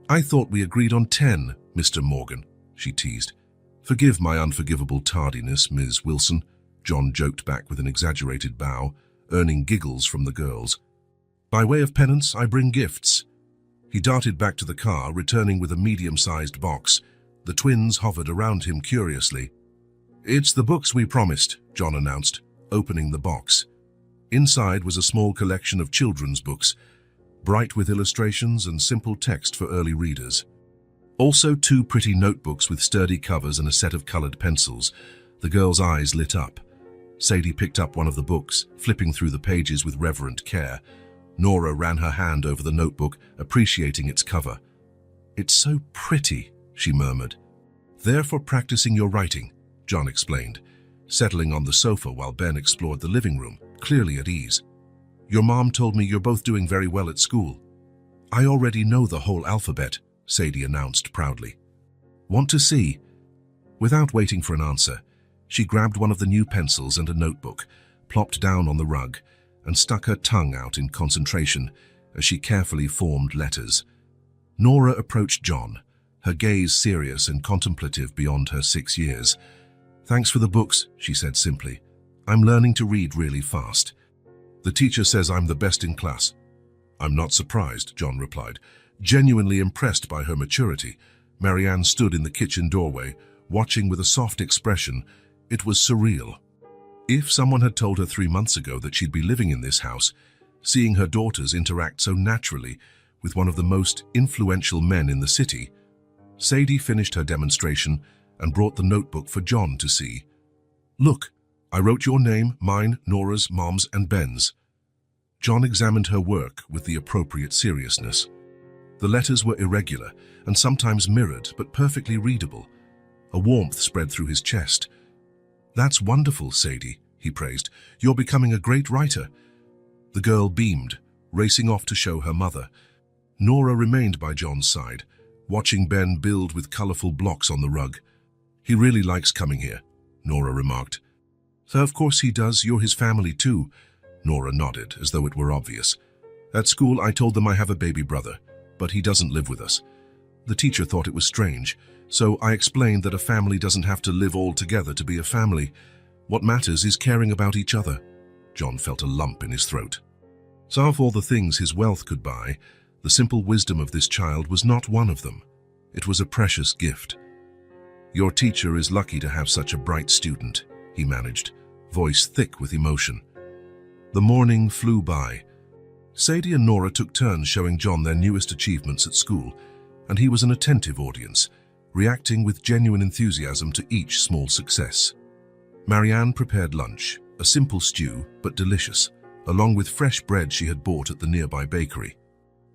"I thought we agreed on 10, Mr. Morgan," she teased. "Forgive my unforgivable tardiness, Ms. Wilson," John joked back with an exaggerated bow, earning giggles from the girls. "By way of penance, I bring gifts." He darted back to the car, returning with a medium-sized box. The twins hovered around him curiously. "It's the books we promised," John announced, opening the box. Inside was a small collection of children's books, bright with illustrations and simple text for early readers. Also 2 pretty notebooks with sturdy covers and a set of colored pencils. The girls' eyes lit up. Sadie picked up one of the books, flipping through the pages with reverent care. Nora ran her hand over the notebook, appreciating its cover. "It's so pretty," she murmured. "They're for practicing your writing," John explained, settling on the sofa while Ben explored the living room, clearly at ease. "Your mom told me you're both doing very well at school." "I already know the whole alphabet," Sadie announced proudly. "Want to see?" Without waiting for an answer, she grabbed one of the new pencils and a notebook, plopped down on the rug, and stuck her tongue out in concentration as she carefully formed letters. Nora approached John, her gaze serious and contemplative beyond her 6 years. "Thanks for the books," she said simply. "I'm learning to read really fast. The teacher says I'm the best in class." "I'm not surprised," John replied, genuinely impressed by her maturity. Marianne stood in the kitchen doorway, watching with a soft expression. It was surreal. If someone had told her 3 months ago that she'd be living in this house, seeing her daughters interact so naturally with one of the most influential men in the city. Sadie finished her demonstration and brought the notebook for John to see. "Look, I wrote your name, mine, Nora's, Mom's, and Ben's." John examined her work with the appropriate seriousness. The letters were irregular and sometimes mirrored, but perfectly readable. A warmth spread through his chest. "That's wonderful, Sadie," he praised. "You're becoming a great writer." The girl beamed, racing off to show her mother. Nora remained by John's side, watching Ben build with colorful blocks on the rug. "He really likes coming here," Nora remarked. "So of course he does. You're his family too." Nora nodded, as though it were obvious. At school, I told them I have a baby brother, but he doesn't live with us. The teacher thought it was strange, so I explained that a family doesn't have to live all together to be a family. What matters is caring about each other. John felt a lump in his throat. So of all the things his wealth could buy, the simple wisdom of this child was not one of them. It was a precious gift. Your teacher is lucky to have such a bright student, he managed, voice thick with emotion. The morning flew by. Sadie and Nora took turns showing John their newest achievements at school, and he was an attentive audience, reacting with genuine enthusiasm to each small success. Marianne prepared lunch, a simple stew, but delicious, along with fresh bread she had bought at the nearby bakery.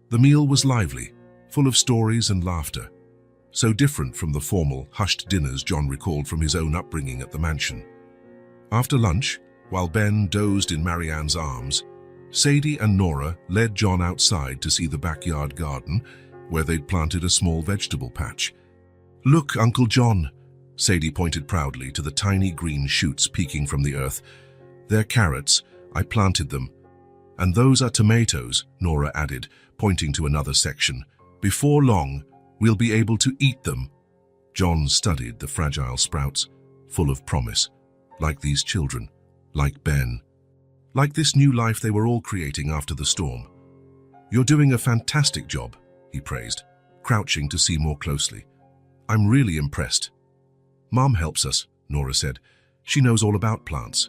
The meal was lively, full of stories and laughter, so different from the formal, hushed dinners John recalled from his own upbringing at the mansion. After lunch, while Ben dozed in Marianne's arms, Sadie and Nora led John outside to see the backyard garden, where they'd planted a small vegetable patch. "Look, Uncle John," Sadie pointed proudly to the tiny green shoots peeking from the earth. "They're carrots. I planted them. And those are tomatoes," Nora added, pointing to another section. "Before long, we'll be able to eat them." John studied the fragile sprouts, full of promise, like these children, like Ben, like this new life they were all creating after the storm. "You're doing a fantastic job," he praised, crouching to see more closely. "I'm really impressed." "Mom helps us," Nora said. "She knows all about plants."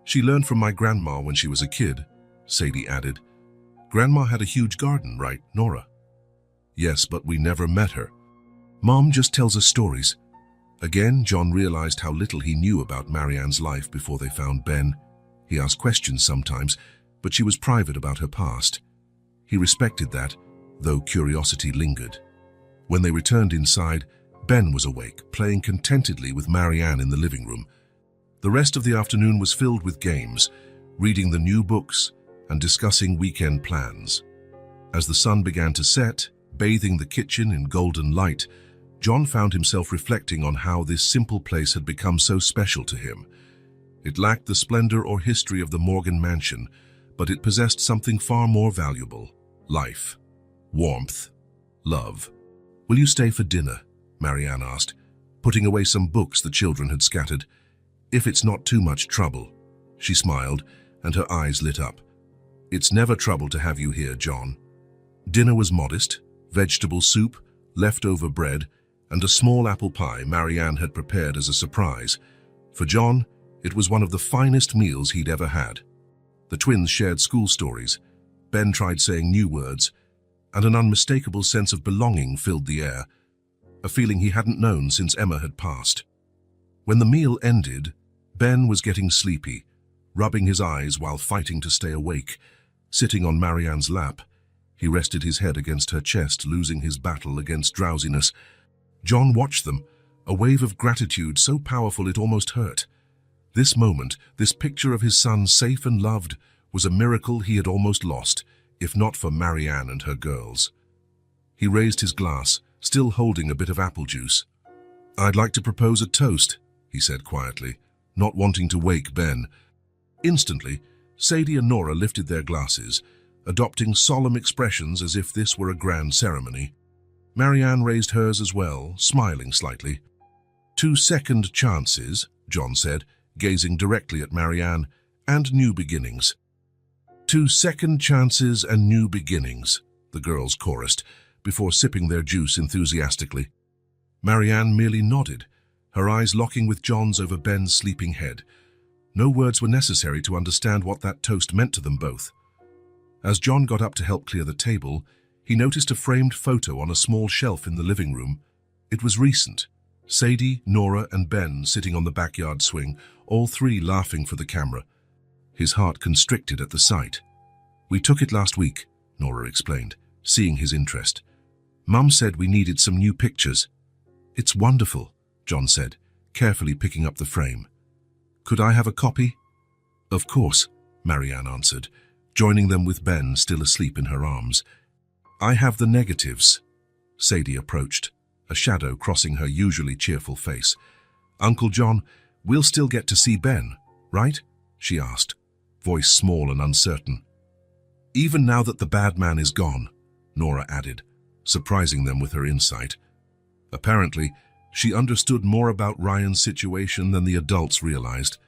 "She learned from my grandma when she was a kid," Sadie added. "Grandma had a huge garden, right, Nora?" "Yes, but we never met her. Mom just tells us stories." Again, John realized how little he knew about Marianne's life before they found Ben. He asked questions sometimes, but she was private about her past. He respected that, though curiosity lingered. When they returned inside, Ben was awake, playing contentedly with Marianne in the living room. The rest of the afternoon was filled with games, reading the new books, and discussing weekend plans. As the sun began to set, bathing the kitchen in golden light, John found himself reflecting on how this simple place had become so special to him. It lacked the splendor or history of the Morgan mansion, but it possessed something far more valuable: life, warmth, love. "Will you stay for dinner?" Marianne asked, putting away some books the children had scattered. "If it's not too much trouble." She smiled, and her eyes lit up. "It's never trouble to have you here, John." Dinner was modest: vegetable soup, leftover bread, and a small apple pie Marianne had prepared as a surprise. For John, it was one of the finest meals he'd ever had. The twins shared school stories. Ben tried saying new words, and an unmistakable sense of belonging filled the air, a feeling he hadn't known since Emma had passed. When the meal ended, Ben was getting sleepy, rubbing his eyes while fighting to stay awake. Sitting on Marianne's lap, he rested his head against her chest, losing his battle against drowsiness. John watched them, a wave of gratitude so powerful it almost hurt. This moment, this picture of his son safe and loved, was a miracle he had almost lost, if not for Marianne and her girls. He raised his glass, still holding a bit of apple juice. "I'd like to propose a toast," he said quietly, not wanting to wake Ben. Instantly, Sadie and Nora lifted their glasses, adopting solemn expressions as if this were a grand ceremony. Marianne raised hers as well, smiling slightly. "2 second chances," John said, gazing directly at Marianne, "and new beginnings." "2 second chances and new beginnings," the girls chorused, before sipping their juice enthusiastically. Marianne merely nodded, her eyes locking with John's over Ben's sleeping head. No words were necessary to understand what that toast meant to them both. As John got up to help clear the table, he noticed a framed photo on a small shelf in the living room. It was recent. Sadie, Nora, and Ben sitting on the backyard swing, all three laughing for the camera. His heart constricted at the sight. "We took it last week," Nora explained, seeing his interest. "Mum said we needed some new pictures." "It's wonderful," John said, carefully picking up the frame. "Could I have a copy?" "Of course," Marianne answered, joining them with Ben still asleep in her arms. "I have the negatives." Sadie approached, a shadow crossing her usually cheerful face. "Uncle John, we'll still get to see Ben, right?" she asked, voice small and uncertain. Even now that the bad man is gone, Nora added, surprising them with her insight. Apparently, she understood more about Ryan's situation than the adults realized.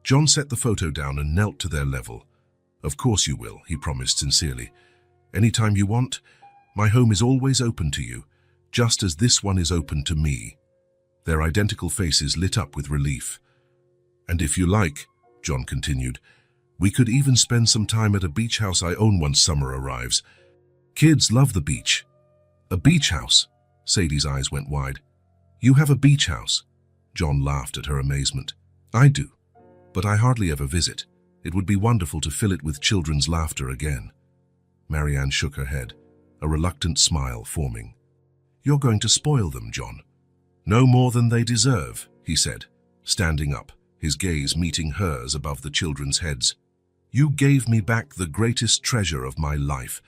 John set the photo down and knelt to their level. "Of course you will," he promised sincerely. "Anytime you want, my home is always open to you, just as this one is open to me." Their identical faces lit up with relief. "And if you like," John continued, "we could even spend some time at a beach house I own once summer arrives. Kids love the beach." "A beach house?" Sadie's eyes went wide. "You have a beach house?" John laughed at her amazement. "I do, but I hardly ever visit. It would be wonderful to fill it with children's laughter again." Marianne shook her head, a reluctant smile forming. "You're going to spoil them, John." "No more than they deserve," he said, standing up, his gaze meeting hers above the children's heads. "You gave me back the greatest treasure of my life.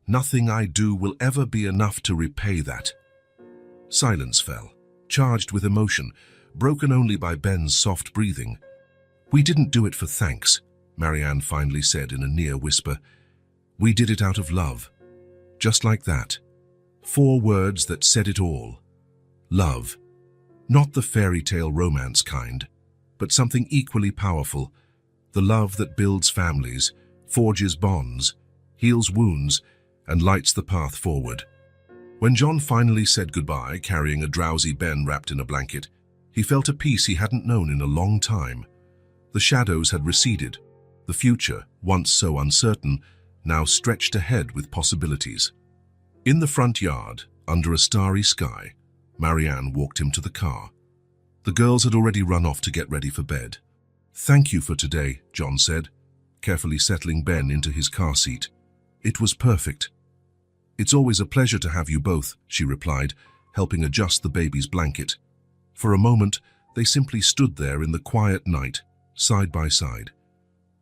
Nothing I do will ever be enough to repay that." Silence fell, charged with emotion, broken only by Ben's soft breathing. "We didn't do it for thanks," Marianne finally said in a near whisper. "We did it out of love." Just like that. 4 words that said it all. Love. Not the fairy tale romance kind, but something equally powerful. The love that builds families, forges bonds, heals wounds, and lights the path forward. When John finally said goodbye, carrying a drowsy Ben wrapped in a blanket, he felt a peace he hadn't known in a long time. The shadows had receded. The future, once so uncertain, now stretched ahead with possibilities. In the front yard, under a starry sky, Marianne walked him to the car. The girls had already run off to get ready for bed. "Thank you for today," John said, carefully settling Ben into his car seat. "It was perfect." "It's always a pleasure to have you both," she replied, helping adjust the baby's blanket. For a moment, they simply stood there in the quiet night, side by side,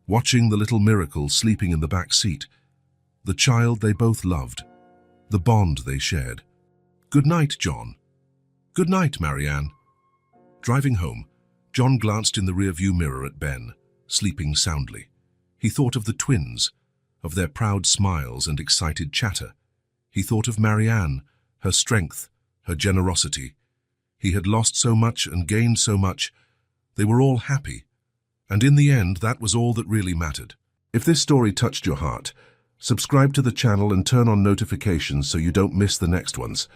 watching the little miracle sleeping in the back seat, the child they both loved, the bond they shared. "Good night, John." "Good night, Marianne." Driving home, John glanced in the rearview mirror at Ben, sleeping soundly. He thought of the twins, of their proud smiles and excited chatter. He thought of Marianne, her strength, her generosity. He had lost so much and gained so much. They were all happy. And in the end, that was all that really mattered. If this story touched your heart, subscribe to the channel and turn on notifications so you don't miss the next ones.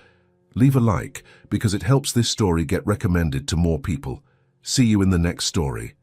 Leave a like because it helps this story get recommended to more people. See you in the next story.